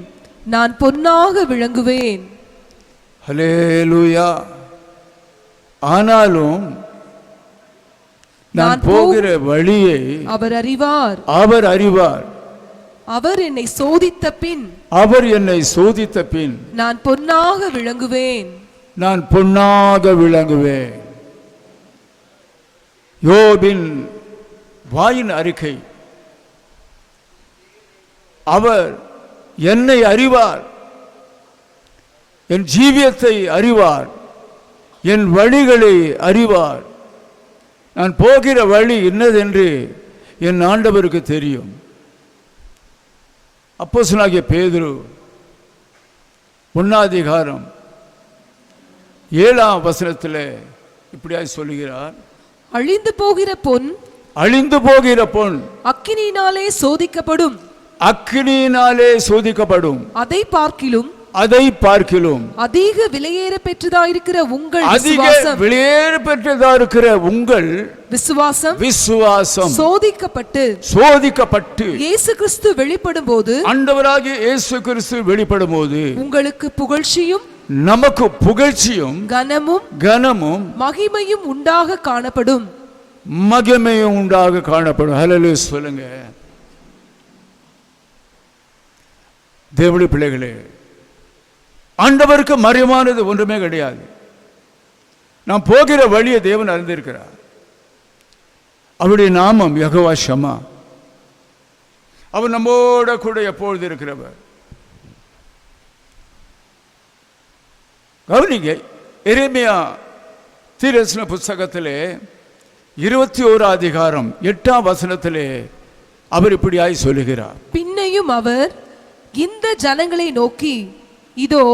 F: நான் பொன்னாக விளங்குவேன்.
E: ஹல்லேலூயா. ஆனாலும் நான் போகிற வழியை
F: அவர் அறிவார்,
E: அவர் அறிவார்,
F: அவர் என்னை சோதித்த பின்,
E: அவர் என்னை சோதித்த பின்
F: நான் பொன்னாக விளங்குவேன்.
E: நான் பொன்னாக விளங்குவேன். யோபின் வாயின் அறிக்கை. அவர் என்னை அறிவார், என் ஜீவியத்தை அறிவார், என் வழிகளை அறிவார். நான் போகிற வழி என்னதென்று என் ஆண்டவருக்கு தெரியும். அப்போஸ்தலனாகிய பேதுரு 1 அதிகாரம் 7ஆம் வசனத்தில் இப்படியாய் சொல்லுகிறார்.
F: அழிந்து போகிற பொன்,
E: அழிந்து போகிற பொன்
F: அக்கினியினாலே சோதிக்கப்படும்,
E: அக்கினியினாலே சோதிக்கப்படும்,
F: அதை பார்க்கிலும்
E: அதிக
F: விலையேற பெற்றதாயிருக்கிற உங்கள்
E: அதிக
F: விசுவாசம்,
E: விலையேற பெற்றதா இருக்கிற உங்கள் விசுவாசம் சோதிக்கப்பட்டு
F: இயேசு கிறிஸ்து வெளிப்படும் போது,
E: ஆண்டவராகிய இயேசு கிறிஸ்து வெளிப்படும் போது
F: உங்களுக்கு புகழ்ச்சியும்
E: நமக்கு புகழ்ச்சியும் கனமும்
F: மகிமையும் உண்டாக காணப்படும்.
E: மகிமையும் உண்டாக காணப்படும். ஹல்லேலூயா சொல்லுங்க. தேவனுடைய பிள்ளைகளே, ஆண்டவருக்கு மறைவானது ஒன்றுமே கிடையாது. நாம் போகிற வழியை தேவன் அறிந்திருக்கிறார். அவருடைய நாமம் யெகோவா ஷமா. அவர் நம்மோட கூட எப்பொழுது இருக்கிறவர். கவனிங்க, எரேமியா தீர்க்கதரிசன புத்தகத்திலே 21 அதிகாரம் 8ஆம் வசனத்திலே அவர் இப்படியாய் சொல்லுகிறார்.
F: பின்னையும் அவர் இந்த ஜனங்களை நோக்கி, இதோ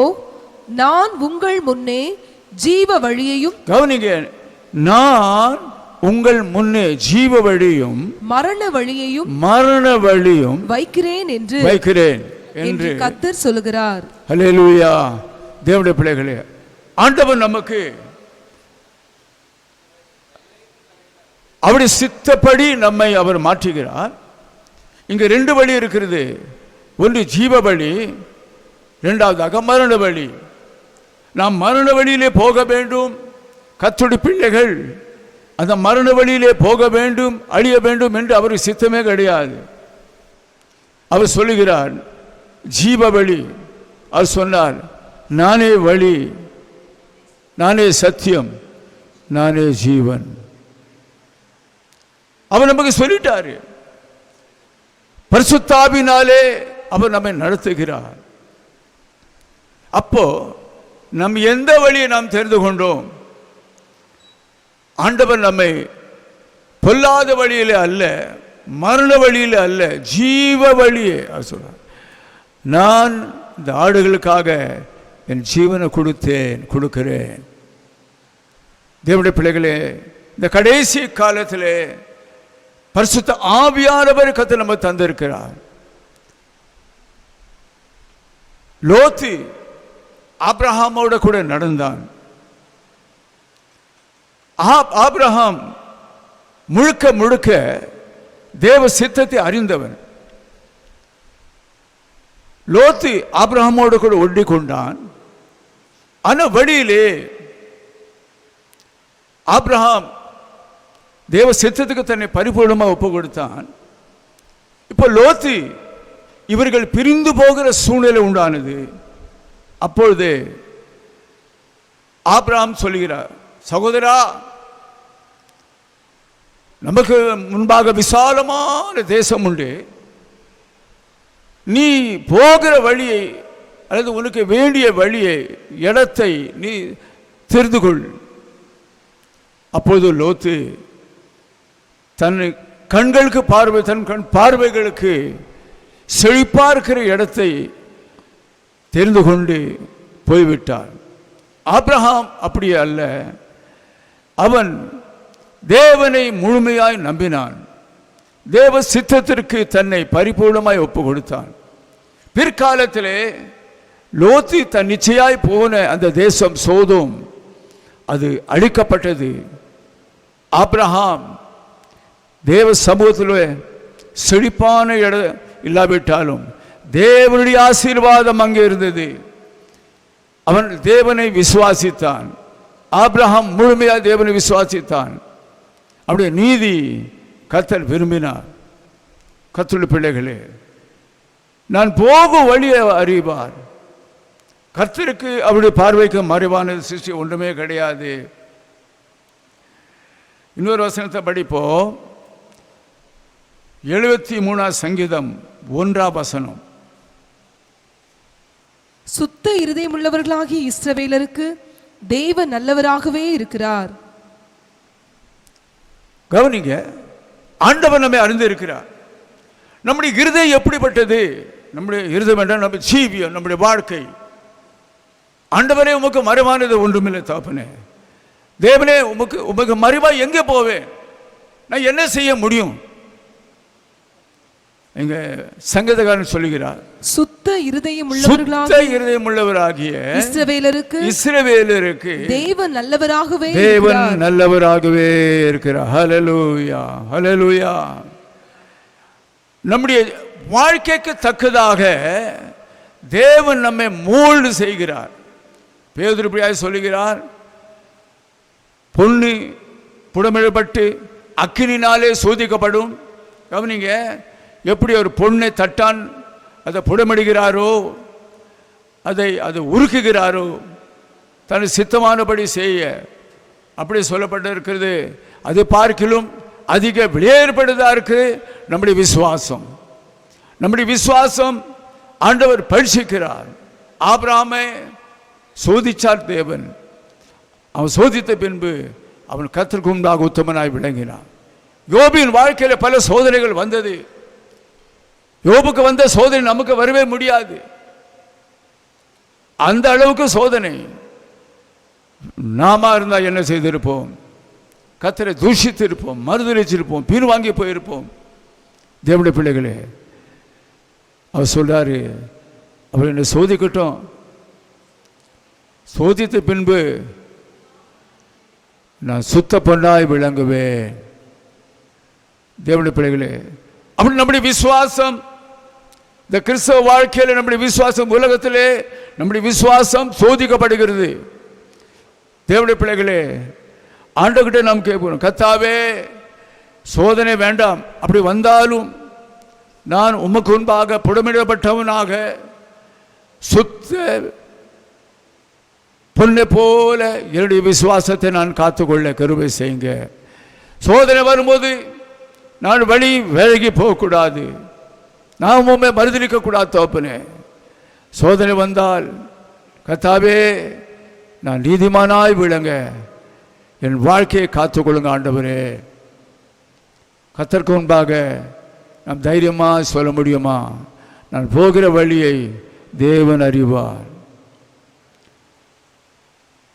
F: நான் உங்கள் முன்னே ஜீவ வழியையும்,
E: கவனிங்க, நான் உங்கள் முன்னே ஜீவ வழியும் மரண வழியும்
F: வைக்கிறேன் என்று கர்த்தர் சொல்லுகிறார்.
E: ஹல்லேலூயா. தேவனுடைய பிள்ளைகளே, ஆண்டவர் நமக்கு அவருடைய சித்தப்படி நம்மை அவர் மாற்றுகிறார். இங்க 2 வழி இருக்கிறது. ஒன்று ஜீவ வழி, இரண்டாவதாக மரண வழி. நாம் மரண வழியிலே போக வேண்டும். கர்த்தருடைய பிள்ளைகள் அந்த மரண வழியிலே போக வேண்டும், அழிய வேண்டும் என்று அவருக்கு சித்தமே கிடையாது. அவர் சொல்லுகிறார் ஜீவ வழி. அவர் சொன்னார், நானே வழி, நானே சத்தியம், நானே ஜீவன். அவர் நமக்கு சொல்லிட்டாரு. பரிசுத்தாவினாலே அவர் நம்மை நடத்துகிறார். அப்போ நம் எந்த வழியை நாம் தெரிந்து கொண்டோம்? ஆண்டவர் நம்மை பொல்லாத வழியிலே அல்ல, மரண வழியிலே அல்ல, ஜீவ வழியே சொல்றார். நான் இந்த ஆடுகளுக்காக என் ஜீவனை கொடுக்கிறேன். தேவனுடைய பிள்ளைகளே, இந்த கடைசி காலத்திலே பரிசுத்த ஆவியானவர் கர்த்தர் நம்ம தந்திருக்கிறார். லோத்து ஆபிரகாமோட கூட நடந்தான். ஆபிரகாம் முழுக்க முழுக்க தேவ சித்தத்தை அறிந்தவன். லோத்து ஆபிரகாமோடு கூட ஒட்டி கொண்டான். ஆனா வழியிலே ஆபிரகாம் தேவ சித்தத்துக்கு தன்னை பரிபூர்ணமாக ஒப்பு கொடுத்தான். இப்போ லோத்து இவர்கள் பிரிந்து போகிற சூழ்நிலை உண்டானது. அப்பொழுது ஆபிரகாம் சொல்கிறார், சகோதரா, நமக்கு முன்பாக விசாலமான தேசம் உண்டு, நீ போகிற வழியை அல்லது உனக்கு வேண்டிய வழியை, இடத்தை நீ தெரிந்து கொள். அப்போது லோத்து தன் கண்களுக்கு தன் கண் பார்வைகளுக்கு செழிப்பார்க்கிற இடத்தை தெரிந்து கொண்டு போய்விட்டார். ஆபிரகாம் அப்படியே அல்ல. அவன் தேவனை முழுமையாய் நம்பினான். தேவ சித்தத்திற்கு தன்னை பரிபூர்ணமாய் ஒப்பு கொடுத்தான். பிற்காலத்திலே லோத்து தன் நிச்சயாய் போன அந்த தேசம் சோதோம், அது அழிக்கப்பட்டது. ஆபிரகாம் தேவ சமூகத்தில் செழிப்பான இடம் இல்லாவிட்டாலும் தேவனுடைய ஆசீர்வாதம் அங்கே இருந்தது. அவன் தேவனை விசுவாசித்தான். ஆபிரகாம் முழுமையாக தேவனை விசுவாசித்தான். அவருடைய நீதி கர்த்தர் விரும்பினார். கர்த்தருடைய பிள்ளைகளே, நான் போகும் வழியை அறிவார். கர்த்தருக்கு அவருடைய பார்வைக்கு மறைவான சிருஷ்டி ஒன்றுமே கிடையாது. இன்னொரு வசனத்தை படிப்போம். 73 சங்கீதம் 1
F: சுத்த இருதயமுள்ளவர்களாகிய இஸ்ரவேலருக்கு தேவன் நல்லவராகவே இருக்கிறார்.
E: கவனிங்க, ஆண்டவர் நம்மை அறிந்து இருக்கிறார். நம்முடைய இருதயம் எப்படிப்பட்டது? நம்முடைய இருதயம் என்றால் நம்ம ஜீவியம், நம்முடைய வாழ்க்கை. ஆண்டவரே, உமக்கு மறைவானது ஒன்றுமில்லை தகப்பனே. தேவனே, உமக்கு மறைவா எங்கே போவேன்? நான் என்ன செய்ய முடியும்? எங்க சங்கீதக்காரன் சொல்லுகிறார், சுத்த இருதயம் உள்ளவராகிய இஸ்ரவேலருக்கு தேவன் நல்லவராகவே இருக்கிறார். ஹல்லேலூயா, ஹல்லேலூயா. நம்முடைய வாழ்க்கைக்கு தக்கதாக தேவன் நம்மை மோல்டு செய்கிறார். பேதுரு இப்படியாய் சொல்லுகிறார், பொண்ணு புடமிடப்பட்டு அக்கினினாலே சோதிக்கப்படும். கவனிங்க, எப்படி ஒரு பொண்ணை தட்டான் அதை புடமிடுகிறாரோ, அதை உருக்குகிறாரோ, தன் சித்தமானபடி செய்ய அப்படி சொல்லப்பட்டிருக்கிறது. அது பார்க்கிலும் அதிக விளையாடுபடுதா இருக்கு நம்முடைய விசுவாசம். நம்முடைய விசுவாசம் ஆண்டவர் பரிசிக்கிறார். ஆபிரகாமை சோதிச்சார் தேவன். அவன் சோதித்த பின்பு அவன் கர்த்தருக்கு முன்பாக உத்தமனாய் விளங்கினான். யோபின் வாழ்க்கையில் பல சோதனைகள் வந்தது. யோபுக்கு வந்த சோதனை நமக்கு வரவே முடியாது. அந்த அளவுக்கு சோதனை. நாம இருந்தால் என்ன செய்திருப்போம்? கர்த்தரை தூஷித்து இருப்போம், மறுதலிச்சிருப்போம், பின்வாங்கி போயிருப்போம். தேவனுடைய பிள்ளைகளே, அவர் சொல்றாரு, அவர் என்னை சோதிக்கட்டும், சோதித்த பின்பு நான் சுத்த பொன்னாய் விளங்குவேன். தேவனுடைய பிள்ளைகளே, அப்படி நம்முடைய விசுவாசம், இந்த கிறிஸ்தவ வாழ்க்கையில் நம்முடைய விசுவாசம், உலகத்திலே நம்முடைய விசுவாசம் சோதிக்கப்படுகிறது. தேவனுடைய பிள்ளைகளே, ஆண்டவர்கிட்ட நாம் கேட்போம், கர்த்தாவே சோதனை வேண்டாம், அப்படி வந்தாலும் நான் உமக்கு முன்பாக புடமிடப்பட்டவனாக சுத்த பொன்னை போல என்னுடைய விசுவாசத்தை நான் காத்துக்கொள்ள கிருபை செய்யுங்க. சோதனை வரும்போது நான் வழி விலகி போகக்கூடாது, நான் உண்மை மறுதளிக்க கூடாது. தோப்பனே, சோதனை வந்தால் கர்த்தாவே நான் நீதிமானாய் விளங்க என் வாழ்க்கையை காத்துக்கொள்ளுங்க ஆண்டவரே. கர்த்தருக்கு முன்பாக நாம் தைரியமாக சொல்ல முடியுமா? நான் போகிற வழியை தேவன் அறிவார்.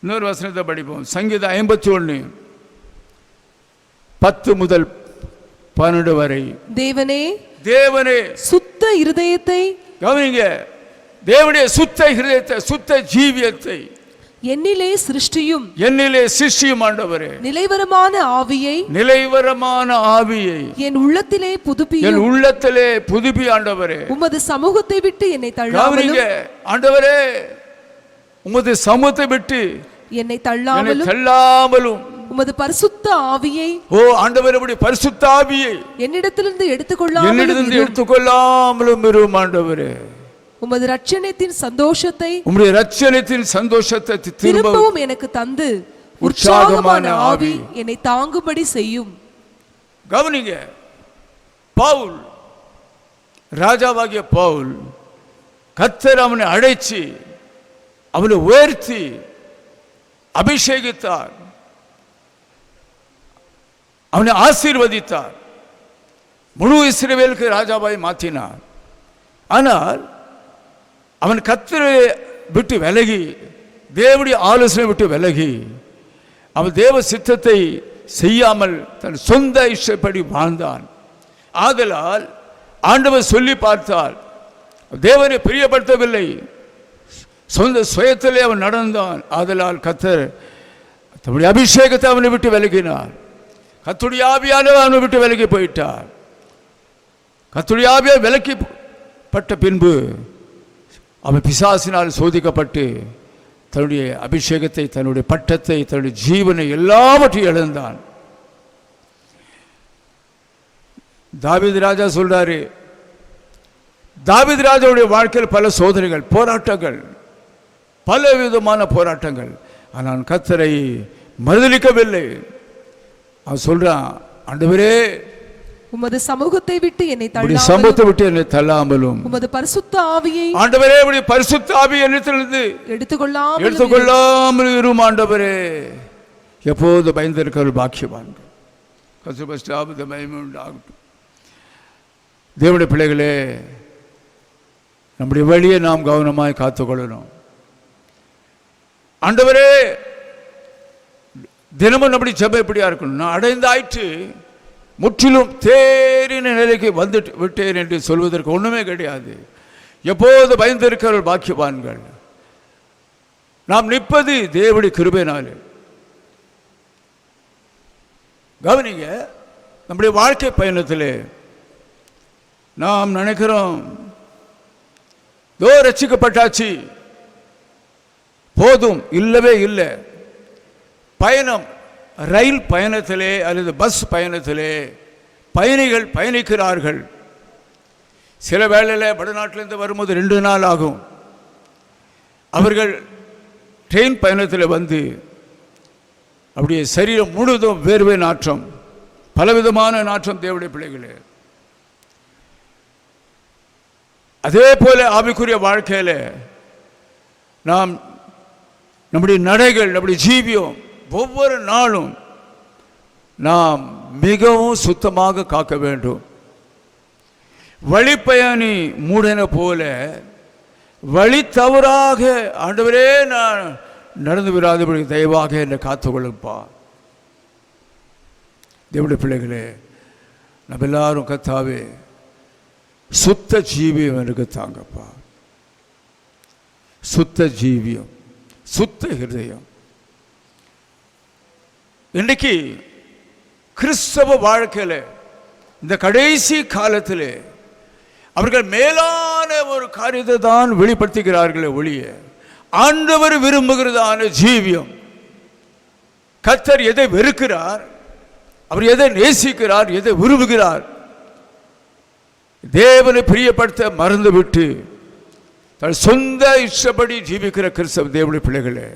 E: இன்னொரு வசனத்தை படிப்போம். சங்கீதம் 51:10 முதல் 12 வரை.
F: தேவனே,
E: தேவனே
F: சுத்த இருதயத்தை,
E: கவனிங்க, தேவனுடைய சுத்த இருதயத்தை, சுத்த ஜீவியத்தை
F: என்னிலே சிருஷ்டியும்,
E: என்னிலே சிருஷ்டியும் ஆண்டவரே.
F: நிலைவரமான ஆவியை,
E: நிலைவரமான ஆவியை
F: என் உள்ளத்திலே புதுப்பியும்,
E: என் உள்ளத்திலே புதுப்பி ஆண்டவரே.
F: உமது சமூகத்தை விட்டு என்னை
E: கவனிங்க
F: தள்ளாமலும்,
E: ஆண்டவரே, உமது சமூகத்தை விட்டு
F: என்னை
E: தள்ளாமலும்
F: உமது பரிசுத்த ஆவியை,
E: ஓ ஆண்டவரே, பரிசுத்த ஆவியை
F: என்னிடத்திலிருந்து
E: எடுத்துக்கொள்ளாமலும் இரும் ஆண்டவரே.
F: உமது ரட்சணத்தின் சந்தோஷத்தை,
E: உம்முடைய ரட்சணத்தின் சந்தோஷத்தை
F: திரும்பவும் எனக்கு தந்து உற்சாகமான ஆவி என்னை தாங்கும்படி செய்யும்.
E: கவனிங்க, பவுல், ராஜாவாகிய பவுல், கர்த்தர் அவனை அழைச்சி அவனை உயர்த்தி அபிஷேகித்தார், அவனை ஆசீர்வதித்தார், முழு இஸ்ரவேலுக்கு ராஜாவாய் மாற்றினார். ஆனால் அவன் கர்த்தரை விட்டு விலகி, தேவனுடைய ஆலோசனை விட்டு விலகி, அவன் தேவ சித்தத்தை செய்யாமல் தன் சொந்த இஷ்டப்படி வாழ்ந்தான். ஆதலால் ஆண்டவர் சொல்லி பார்த்தால் தேவனை பிரியப்படுத்தவில்லை, சொந்த சுயத்திலே அவன் நடந்தான். ஆதலால் கர்த்தர் தம்முடைய அபிஷேகத்தை அவனை விட்டு விலகினார். கர்த்தருடைய ஆவியானவர் அவனை விட்டு விலகி போயிட்டார். கர்த்தருடைய ஆவியால் விலக்கிப்பட்ட பின்பு அவன் பிசாசினால் சோதிக்கப்பட்டு தன்னுடைய அபிஷேகத்தை, தன்னுடைய பட்டத்தை, தன்னுடைய ஜீவனை எல்லாவற்றையும் இழந்தான். தாவீது ராஜா சொல்றாரு, தாவீது ராஜாவுடைய வாழ்க்கையில் பல சோதனைகள், போராட்டங்கள், பல விதமான போராட்டங்கள். ஆனால் கர்த்தரை மறுதலிக்கவில்லை. அவன் சொல்றான், ஆண்டவரே,
F: உமது சமூகத்தை விட்டு என்னை
E: தள்ளாமலும்
F: உமது பரிசுத்த ஆவியை,
E: ஆண்டவரே, உம்முடைய பரிசுத்த ஆவியை என்னிடத்திலிருந்து எடுத்துக்கொள்ளாமல் இரும் ஆண்டவரே. எப்போது பயந்திருக்கிறவர்கள் பாக்கியவான்கள். தேவனுடைய பிள்ளைகளே, நம்முடைய வழியை நாம் கவனமாய் காத்துக்கொள்ளணும். ஆண்டவரே, தினமும் நம்முடைய ஜெபம் எப்படியா இருக்கணும்? நான் அடைந்தாயிற்று, முற்றிலும் தேறின நிலைக்கு வந்து விட்டேன் என்று சொல்வதற்கு ஒன்றுமே கிடையாது. எப்போது பயந்திருக்கிறவர்கள் பாக்கியவான்கள். நாம் நிற்பது தேவனுடைய கிருபையினாலே. கவனிங்க, நம்முடைய வாழ்க்கை பயணத்திலே நாம் நினைக்கிறோம், ரட்சிக்கப்பட்டாச்சு போதும். இல்லவே இல்லை. பயணம், ரயில் பயணத்திலே அல்லது பஸ் பயணத்திலே பயணிகள் பயணிக்கிறார்கள். சில வேளையில் வடநாட்டிலிருந்து வரும்போது 2 நாள் ஆகும். அவர்கள் ட்ரெயின் பயணத்தில் வந்து அப்படியே சரீரம் முழுவதும் வேர்வை நாற்றம், பலவிதமான நாற்றம். தேவனுடைய பிள்ளைகளே, அதே போல ஆவிக்குரிய வாழ்க்கையில் நாம் நம்முடைய நடைகள், நம்முடைய ஜீவியம் ஒவ்வொரு நாளும் நாம் மிகவும் சுத்தமாக காக்க வேண்டும். வழிப்பயணி மூடன போல வழி தவறாக, ஆண்டவரே நான் நடந்து விடாதபடி தயவாக என்னை காத்துக்கொள்ளுப்பா. தேவனுடைய பிள்ளைகளே, நம்ம எல்லாரும் கர்த்தாவே சுத்த ஜீவியம் எனக்கு தாங்கப்பா. சுத்த ஜீவியம், சுத்த ஹிருதயம். இன்றைக்கு கிறிஸ்தவ வாழ்க்கையில் இந்த கடைசி காலத்தில் அவர்கள் மேலான ஒரு காரியத்தை தான் வெளிப்படுத்துகிறார்களே ஒழிய ஆண்டவர் விரும்புகிறதான ஜீவியம். கர்த்தர் எதை வெறுக்கிறார், அவர் எதை நேசிக்கிறார், எதை விரும்புகிறார், தேவனை பிரியப்படுத்த மறந்துவிட்டு தன் சொந்த இஷ்டப்படி ஜீவிக்கிற கிறிஸ்தவ தேவனுடைய பிள்ளைகளே,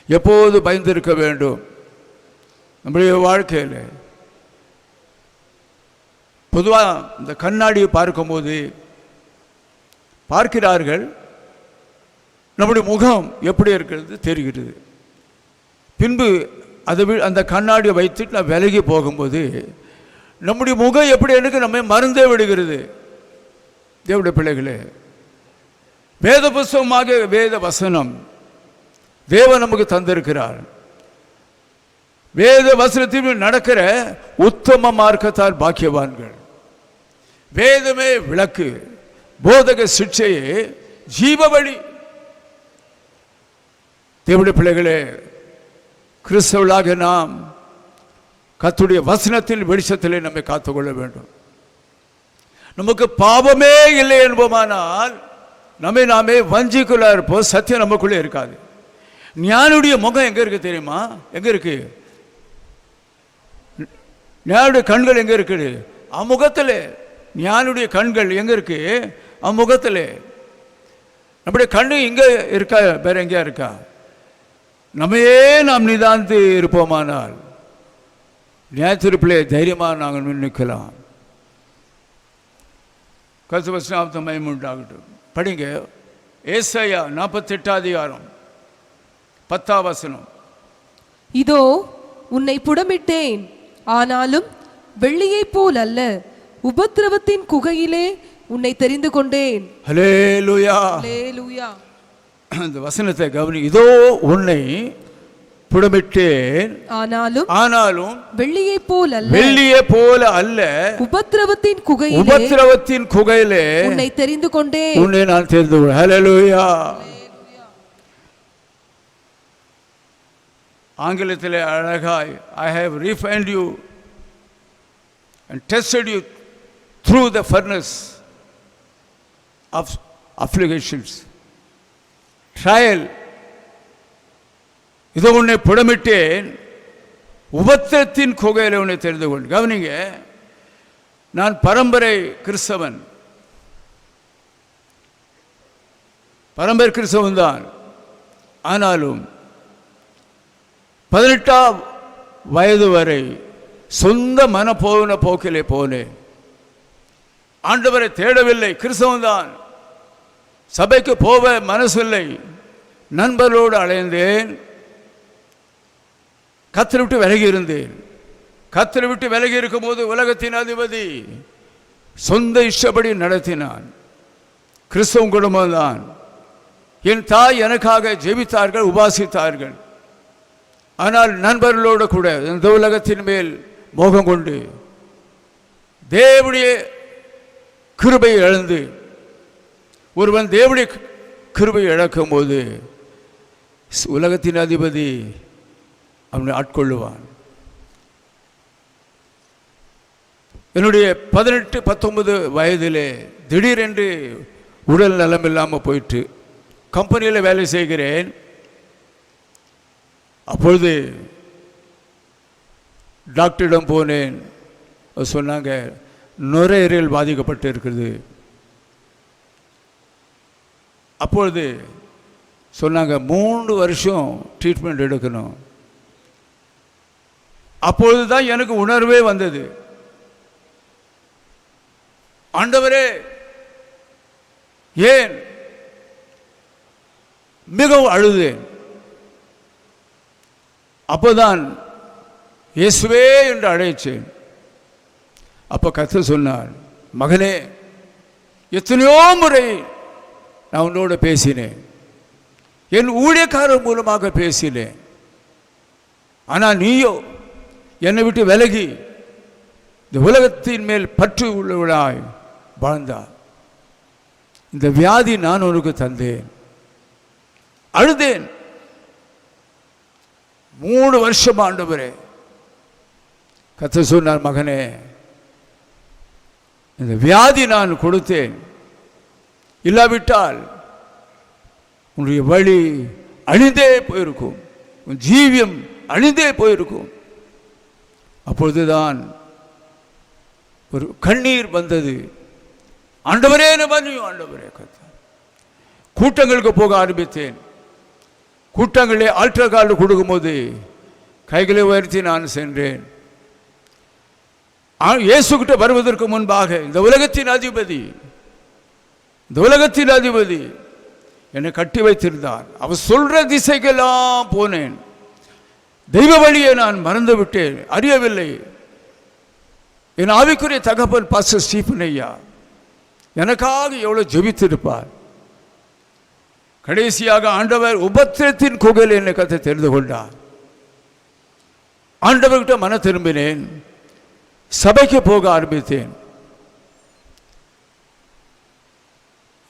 E: எப்போது பயந்திருக்க வேண்டும். நம்முடைய வாழ்க்கையில் பொதுவாக இந்த கண்ணாடியை பார்க்கும்போது பார்க்கிறார்கள், நம்முடைய முகம் எப்படி இருக்கிறது தெரிகிறது. பின்பு அந்த கண்ணாடியை வைத்துட்டு நான் விலகி போகும்போது நம்முடைய முகம் எப்படி எனக்கு நம்ம மறந்தே விடுகிறது. தேவனுடைய பிள்ளைகளே, வேத புஸ்தகமாக வேத வசனம் தேவன் நமக்கு தந்திருக்கிறார். வேத வசனத்தில் நடக்கிற உத்தம மார்க்கத்தார் பாக்கியவான்கள். வேதமே விளக்கு, போதக சிக்ஷையே ஜீவ வழி. தேவனுடைய பிள்ளைகளே, கிறிஸ்தவர்களாக நாம் கர்த்தருடைய வசனத்தில் வெளிச்சத்திலே நம்மை காத்துக்கொள்ள வேண்டும். நமக்கு பாவமே இல்லை என்போமானால் நம்மை நாமே வஞ்சிக்குள்ள இருப்போம், சத்தியம் நமக்குள்ளே இருக்காது. ஞானுடைய முகம் எங்க இருக்கு தெரியுமா? எங்க இருக்கு? ஞானுடைய கண்கள் எங்க இருக்குது? அம்முகத்தில். ஞானுடைய கண்கள் எங்க இருக்கு? அம்முகத்தில். நம்முடைய கண்ணு இங்க இருக்கா, வேற எங்கேயா இருக்கா? நம்மையே நாம் நிதாந்து இருப்போமானால் நியாயத்திருப்பிலே தைரியமாக நாங்கள் நிற்கலாம். கர்த்தர் மகிமையுண்டாகட்டும். படிங்க, ஏசாயா 48 10
F: இதோ உன்னை புடமிட்டேன், ஆனாலும் வெள்ளியைப் போல் அல்ல, உபத்திரவத்தின் குகையிலே உன்னை தெரிந்து கொண்டேன்.
E: ஹல்லேலூயா,
F: ஹல்லேலூயா.
E: இந்த வசனத்தை கவனி. இதோ உன்னை புடமிட்டேன், ஆனாலும்
F: வெள்ளியைப் போல் அல்ல,
E: வெள்ளியை போல அல்ல,
F: உபத்திரவத்தின்
E: குகையிலே
F: உன்னை தெரிந்து கொண்டேன்.
E: உன்னை நான் தெரிந்து கொண்டேன். ஹல்லேலூயா. ஆங்கிலத்தில் அழகாய், I have refined you and tested you through the furnace of afflictions, trial. இதோ உன்னை புடமிட்டேன், உபத்திரத்தின் குகையில் உன்னை தெரிந்து கொண்டு. கவனிங்க, நான் பரம்பரை கிறிஸ்தவன், பரம்பரை கிறிஸ்தவன் தான். ஆனாலும் 18ஆம் வயது வரை சொந்த மன போன போக்கிலே போனேன். ஆண்டவரை தேடவில்லை, கிறிஸ்தவன் தான். சபைக்கு போக மனசில்லை, நண்பர்களோடு அலைந்தேன். கர்த்தரை விட்டு விலகி இருந்தேன். கர்த்தரை விட்டு விலகி இருக்கும் போது உலகத்தின் அதிபதி சொந்த இஷ்டப்படி நடத்தினான். கிறிஸ்தவ குடும்பம் தான். என் தாய் எனக்காக ஜெபித்தார்கள், உபாசித்தார்கள். ஆனால் நண்பர்களோடு கூட இந்த உலகத்தின் மேல் மோகம் கொண்டு தேவனுடைய கிருபையை இழந்து, ஒருவன் தேவனுடைய கிருபையை இழக்கும் போது உலகத்தின் அதிபதி அவனை ஆட்கொள்ளுவான். என்னுடைய 18-19 வயதிலே திடீரென்று உடல் நலம் இல்லாமல் போயிட்டு கம்பெனியில் வேலை செய்கிறேன். அப்பொழுது டாக்டரிடம் போனேன். சொன்னாங்க, நுரையீரல் பாதிக்கப்பட்டு இருக்கிறது. அப்பொழுது சொன்னாங்க 3 வருஷம் ட்ரீட்மெண்ட் எடுக்கணும். அப்பொழுது தான் எனக்கு உணர்வே வந்தது. ஆண்டவரே, ஏன்? மிகவும் அழுதேன். அப்போதான் இயேசுவே என்று அழைச்சேன். அப்போ கர்த்தர் சொன்னார், மகனே, எத்தனையோ முறை நான் உன்னோட பேசினேன், என் ஊழியக்காரர் மூலமாக பேசினேன். ஆனால் நீயோ என்னை விட்டு விலகி இந்த உலகத்தின் மேல் பற்று உள்ளவளாய் வாழ்ந்தார். இந்த வியாதி நான் உனக்கு தந்தேன். அழுதேன். 3 வருஷம் ஆண்டவரே. கர்த்தர் சொன்னார், மகனே, இந்த வியாதி நான் கொடுத்தேன், இல்லாவிட்டால் உன்னுடைய வழி அழிந்தே போயிருக்கும், உன் ஜீவியம் அழிந்தே போயிருக்கும். அப்பொழுதுதான் ஒரு கண்ணீர் வந்தது. ஆண்டவரே, ஆண்டவரே. கூட்டங்களுக்கு போக ஆரம்பித்தேன். கூட்டங்களே ஆல்டர் கால் கொடுக்கும்போது கைகளை உயர்த்தி நான் சென்றேன். இயேசு கிட்ட வருவதற்கு முன்பாக இந்த உலகத்தின் அதிபதி என்னை கட்டி வைத்திருந்தார். அவர் சொல்ற திசைக்கெல்லாம் போனேன். தெய்வ வழியை நான் மறந்து விட்டேன், அறியவில்லை. என் ஆவிக்குரிய தகப்பன் பாஸ்டர் ஸ்டீபன் ஐயா எனக்காக எவ்வளவு ஜெபித்திருப்பார். கடைசியாக ஆண்டவர் உபத்திரத்தின் குகையில் என்னை கத்தை தெரிந்து கொண்டார். ஆண்டவர்கிட்ட மன திரும்பினேன், சபைக்கு போக ஆரம்பித்தேன்.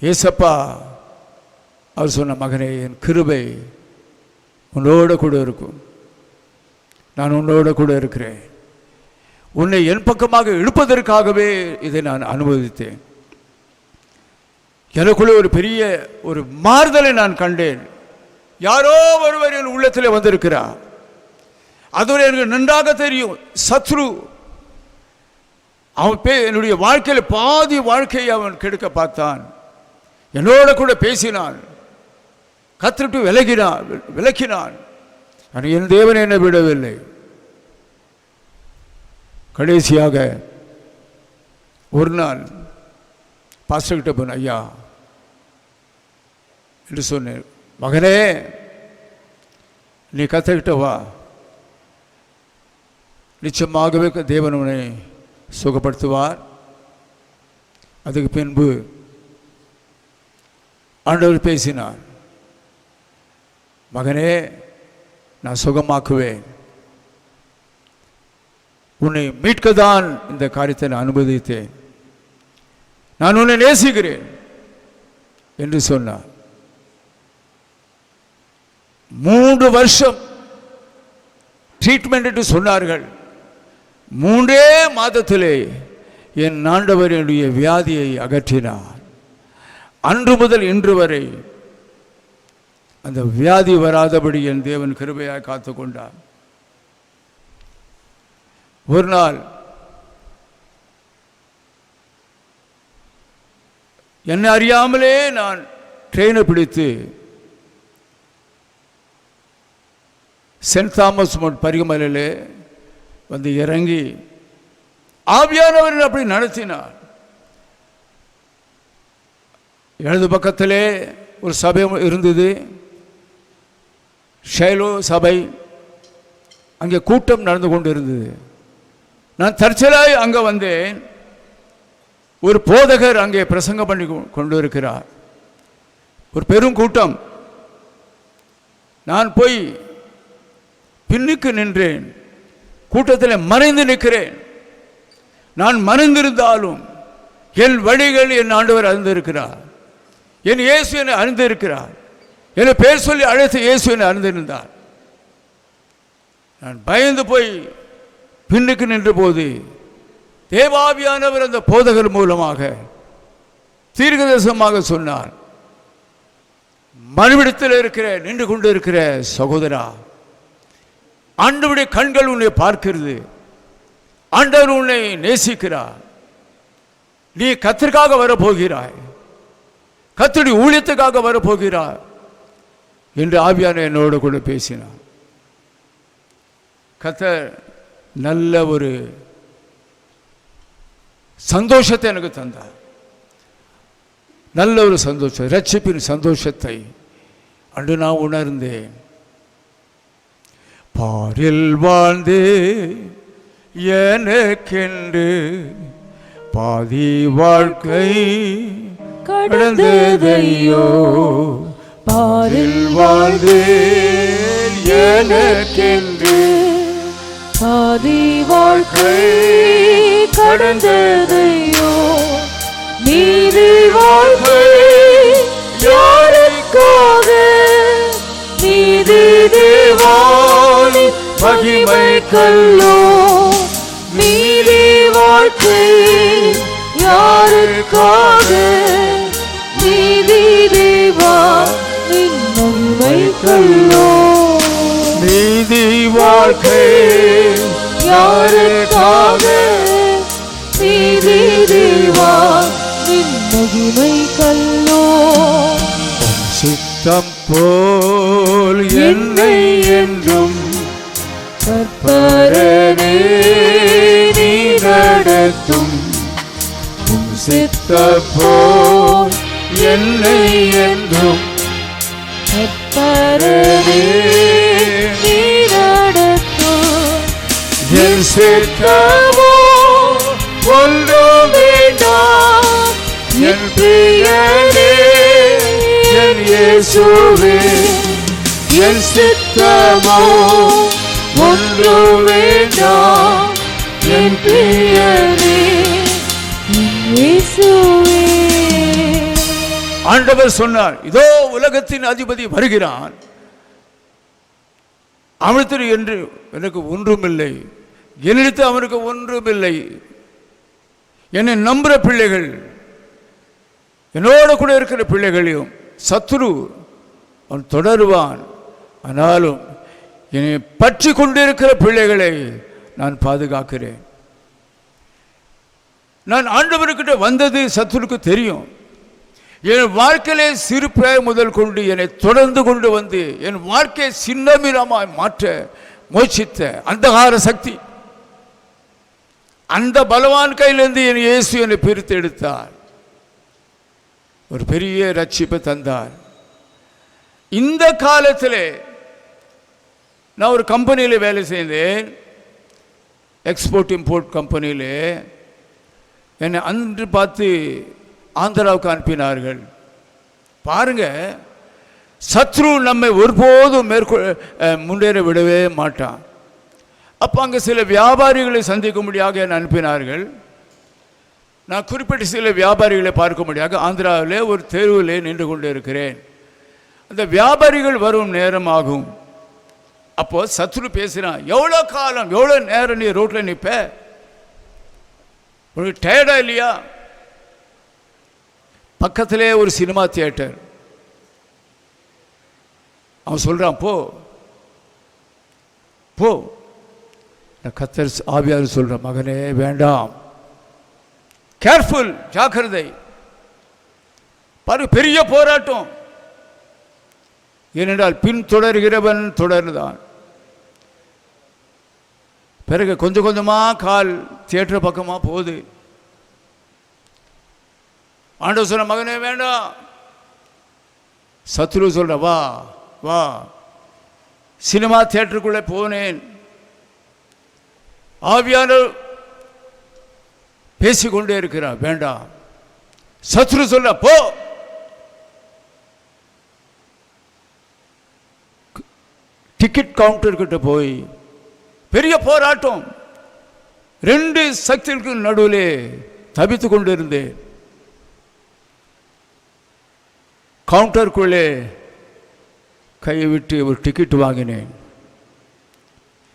E: ஏசப்பா அவர் சொன்ன, மகனே, என் கிருபை உன்னோட கூட இருக்கும், நான் உன்னோட கூட இருக்கிறேன். உன்னை என் பக்கமாக இழுப்பதற்காகவே இதை நான் அனுமதித்தேன். எனக்குள்ளே ஒரு பெரிய ஒரு மாறுதலை நான் கண்டேன். யாரோ ஒருவர் என் உள்ளத்தில் வந்திருக்கிறார். அதுவரை எனக்கு நன்றாக தெரியும், சத்ரு. அவன் என்னுடைய வாழ்க்கையில் பாதி வாழ்க்கையை அவன் கெடுக்க பார்த்தான். என்னோட கூட பேசினான், கத்திட்டு விலக்கினான். ஆனால் என் தேவன் என்னை விடவில்லை. கடைசியாக ஒரு நாள் பாஸ்டர்கிட்ட போன, ஐயா என்று சொன்னேன், மகனே, நீ கத்துக்கிட்ட வா, நிச்சயமாகவே தேவன் உன்னை சுகப்படுத்துவார். அதுக்கு பின்பு ஆண்டவர் பேசினார், மகனே, நான் சுகமாக்குவேன், உன்னை மீட்கத்தான் இந்த காரியத்தை நான் அனுமதித்தேன், நான் உன்னை நேசிக்கிறேன் என்று சொன்னார். 3 வருஷம் ட்ரீட்மெண்ட் என்று சொன்னார்கள். 3 மாதத்திலே என் ஆண்டவர் என்னுடைய வியாதியை அகற்றினார். அன்று முதல் இன்று வரை அந்த வியாதி வராதபடி என் தேவன் கிருபையாய் காத்து கொண்டார். ஒரு நாள் என்னை அறியாமலே நான் ட்ரெயினை பிடித்து சென்ட் தாமஸ் மவுண்ட் பரிகமலையிலே வந்து இறங்கி ஆவியானவர் அப்படி நடத்தினார். இடது பக்கத்திலே ஒரு சபை இருந்தது, ஷைலோ சபை. அங்கே கூட்டம் நடந்து கொண்டு இருந்தது. நான் தற்செயலாய் அங்கே வந்தேன். ஒரு போதகர் அங்கே பிரசங்கம் பண்ணி கொண்டு இருக்கிறார். ஒரு பெரும் கூட்டம். நான் போய் பின்னுக்கு நின்றேன். கூட்டத்தில் மறைந்து நிற்கிறேன். நான் மறைந்திருந்தாலும் என் வழிகள் என் ஆண்டவர் அறிந்திருக்கிறார். என் இயேசு என்னை அறிந்திருக்கிறார். என்னை பேர் சொல்லி அழைத்து இயேசு என்னை அறிந்திருந்தார். நான் பயந்து போய் பின்னுக்கு நின்ற போது தேவாவியானவர் அந்த போதகர் மூலமாக தீர்க்கதரிசனமாக சொன்னார், மறுவிடத்தில் இருக்கிற நின்று கொண்டு இருக்கிற சகோதரா, ஆண்டவருடைய கண்கள் உன்னை பார்க்கிறது, ஆண்டவர் உன்னை நேசிக்கிறார், நீ கர்த்தருக்காக வரப்போகிறாய், கர்த்தருடைய ஊழியத்துக்காக வரப்போகிறார் என்று ஆவியானவர் என்னோடு கூட பேசினார். கர்த்தர் நல்ல ஒரு சந்தோஷத்தை எனக்கு தந்தார். நல்ல ஒரு சந்தோஷம், இரட்சிப்பின் சந்தோஷத்தை அன்று நான் உணர்ந்தேன். பாரில் வாழ்ந்தே எனக்கென்று பாதி வாழ்க்கை கடந்ததையோ, பாரில் வாழ்ந்தே எனக்கென்று
C: பாதி வாழ்க்கை கடந்ததையோ, நீதி வாழ்க்கை யாருக்காக, நீதி தேவானி மகிமை கல்லோ, நீதி வாழ்க்கை யாருக்காக, நீதி தேவானி மகிமை கல்லோ,
E: நீதி வாழ்க்கை
C: யாருக்காக, நீதி தேவானி மகிமை கல்லோ,
E: சித்தம் போல் என்னை என்றும்
C: கற்பரனே நீ நட
E: நடத்தும் உம் சித்தம் போல் என்னை என்றும்
C: கர்த்தரே நீர் நடத்தும்
E: என் சித்தமோ ஒன்று வேண்டாம் என் பிரியனே என் இயேசுவே என் சித்தமோ ஒன்று வேண்டாம் என் பிரியனே
C: இயேசுவே.
E: ஆண்டவர் சொன்னார், இதோ உலகத்தின் அதிபதி வருகிறான், அவனிடத்தில் என்று எனக்கு ஒன்றுமில்லை, என்னிடத்தில் அவனுக்கு ஒன்றுமில்லை. என்னை நம்புகிற பிள்ளைகள், என்னோட கூட இருக்கிற பிள்ளைகளையும் சத்துரு அவன் தொடருவான். ஆனாலும் என்னை பற்றி கொண்டிருக்கிற பிள்ளைகளை நான் பாதுகாக்கிறேன். நான் ஆண்டவர்கிட்ட வந்தது சத்துருக்கு தெரியும். என் வாழ்க்கையிலே சிறு பிராயம் முதல் கொண்டு என்னை தொடர்ந்து கொண்டு வந்து என் வாழ்க்கையை சின்னமிரமாய் மாற்ற முயற்சித்த அந்தகார சக்தி, அந்த பலவான் கையிலிருந்து என் இயேசு என்னை பிரித்து எடுத்தார், ஒரு பெரிய ரட்சிப்பை தந்தார். இந்த காலத்திலே நான் ஒரு கம்பெனியில் வேலை செய்தேன், எக்ஸ்போர்ட் இம்போர்ட் கம்பெனியில். என்னை அன்று பார்த்து ஆந்திராவுக்கு அனுப்பினார்கள். பாருங்க, சத்ரு நம்மை ஒருபோதும் முன்னேற விடவே மாட்டான். அப்போ அங்கே சில வியாபாரிகளை சந்திக்கும்படியாக என்னை அனுப்பினார்கள். நான் குறிப்பிட்ட சில வியாபாரிகளை பார்க்கும்படியாக ஆந்திராவிலே ஒரு தெருவிலே நின்று கொண்டு இருக்கிறேன். அந்த வியாபாரிகள் வரும் நேரம் ஆகும். அப்போ சத்ரு பேசினான், எவ்வளோ காலம் எவ்வளோ நேரம் நீ ரோட்டில் நிற்ப, உனக்கு டயர்டா இல்லையா? பக்கத்திலே ஒரு சினிமா தியேட்டர். அவன் சொல்றான், போ போ. கர்த்தர் ஆவியார் சொல்ற, மகனே வேண்டாம், கேர்ஃபுல், ஜாக்கிரதை. பாரு, பெரிய போராட்டம். ஏனென்றால் பின் தொடர்கிறவன் தொடர்ந்தான். பிறகு கொஞ்சம் கொஞ்சமாக கால் தியேட்டர் பக்கமாக போகுது. ஆண்டவர் சொன்ன, மகனே வேண்டாம். சத்ரு சொல்ற, வா வா. சினிமா தியேட்டருக்குள்ளே போனேன். ஆவியானவர் பேசிக்கொண்டே இருக்கிறார், வேண்டாம். சத்ரு சொல்ற, போ. டிக்கெட் கவுண்டர் கிட்ட போய் பெரிய போராட்டம். ரெண்டு சக்திகளுக்கு நடுவிலே தவித்து கொண்டிருந்தேன். கவுண்டருக்குள்ளே கையை விட்டு ஒரு டிக்கெட் வாங்கினேன்.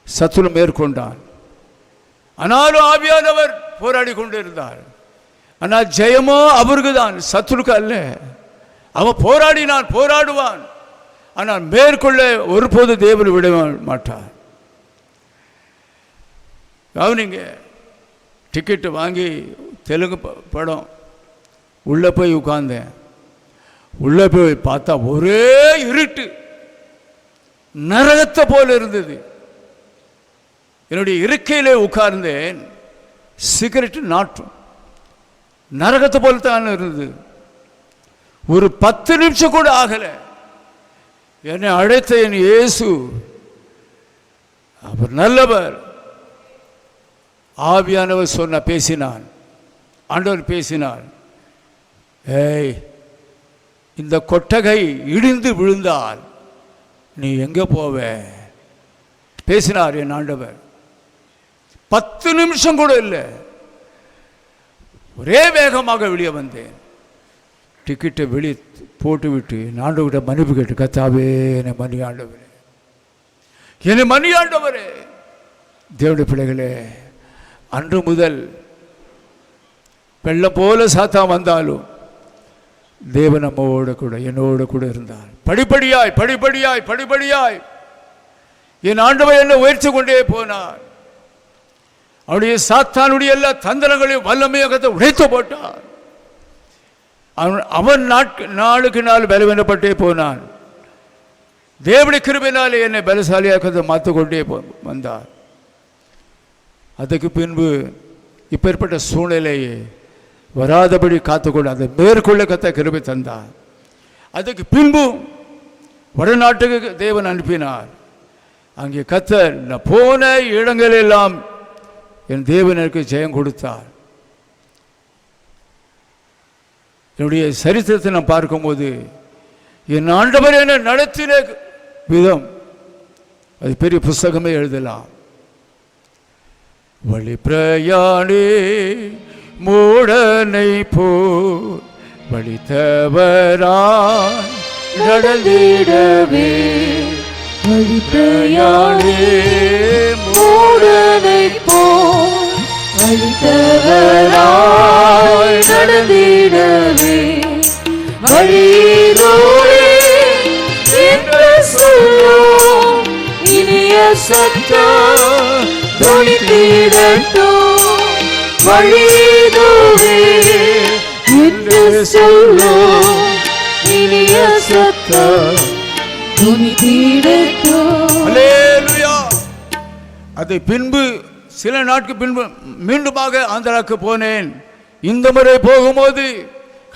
E: சத்ரு மேற்கொண்டான். ஆனாலும் ஆவியானவர் போராடி கொண்டிருந்தார். ஆனால் ஜெயமோ அவருக்கு தான், சத்ருக்கு அல்ல. அவன் போராடினான், போராடுவான். ஆனால் மேற்கொள்ள ஒருபோது தேவன் விட மாட்டார். கவனிங்க, டிக்கெட்டு வாங்கி தெலுங்கு படம் உள்ளே போய் உட்கார்ந்தேன். உள்ளே போய் பார்த்தா ஒரே இருட்டு, நரகத்தை போல இருந்தது. என்னுடைய இருக்கையிலே உட்கார்ந்தேன். சிகரெட்டு நாட்டும், நரகத்தை போல தான் இருந்தது. ஒரு 10 நிமிஷம் கூட ஆகலை. என்னை அழைத்த என் இயேசு, அவர் நல்லவர். ஆவியானவர் சொன்ன, பேசினான், ஆண்டவர் பேசினார். ஏய், இந்த கொட்டகை இடிந்து விழுந்தால் நீ எங்கே போவ? பேசினார் என் ஆண்டவர். 10 நிமிஷம் கூட இல்லை, ஒரே வேகமாக வெளியே வந்தேன். டிக்கெட்டை வெளியே போட்டு விட்டு ஆண்டவர்கிட்ட மன்னிப்பு கேட்டு, கர்த்தாவே என்னை மன்னி ஆண்டவரே, என்னை மன்னி ஆண்டவரே. தேவனுடைய பிள்ளைகளே, அன்று முதல் வெள்ளம் போல சாத்தான் வந்தாலும் தேவன் நம்மோடு கூட, என்னோடு கூட இருந்தார். படிப்படியாய் படிப்படியாய் படிப்படியாய் என் ஆண்டவர் என்னை உயர்த்தி கொண்டே போனார். அவனுடைய சாத்தானுடைய எல்லா தந்திரங்களையும் வல்லமையாக உடைத்து போட்டார். அவன் நாளுக்கு நாள் பலவீனப்பட்டே போனான். தேவனுடைய கிருபையினாலே என்னை பலசாலியாக மாற்றிக்கொண்டே வந்தார். அதுக்கு பின்பு இப்பேற்பட்ட சூழ்நிலையை வராதபடி காத்துக்கொண்டு அதை மேற்கொள்ள கத்த கிருபை தந்தார். அதுக்கு பின்பும் வடநாட்டுக்கு தேவன் அனுப்பினார். அங்கே கத்தர் நான் போன இடங்களெல்லாம் என் தேவன் எனக்கு ஜெயம் கொடுத்தார். என்னுடைய சரித்திரத்தை நான் பார்க்கும்போது என் ஆண்டவர் என்னை நடத்தின விதம் அது பெரிய புஸ்தகமே எழுதலாம். வழி பிரயாணி மூடனை போ வழி தவறாய் நடந்திடவே
C: வழி பிரயாணி மூடனை போ வழி தவறாய் நடந்திடவே வழியிலோடு என்று சொல்லும் இனிய சத்தம் துணித்திடட்டும் வழியிலோடு என்று சொல்லும் இனிய சத்தம் துணித்திடட்டும்.
E: அல்லேலூயா. அதை பின்பு சில நாட்கள் பின்பு மீண்டுமாக ஆந்திராவுக்கு போனேன். இந்த முறை போகும்போது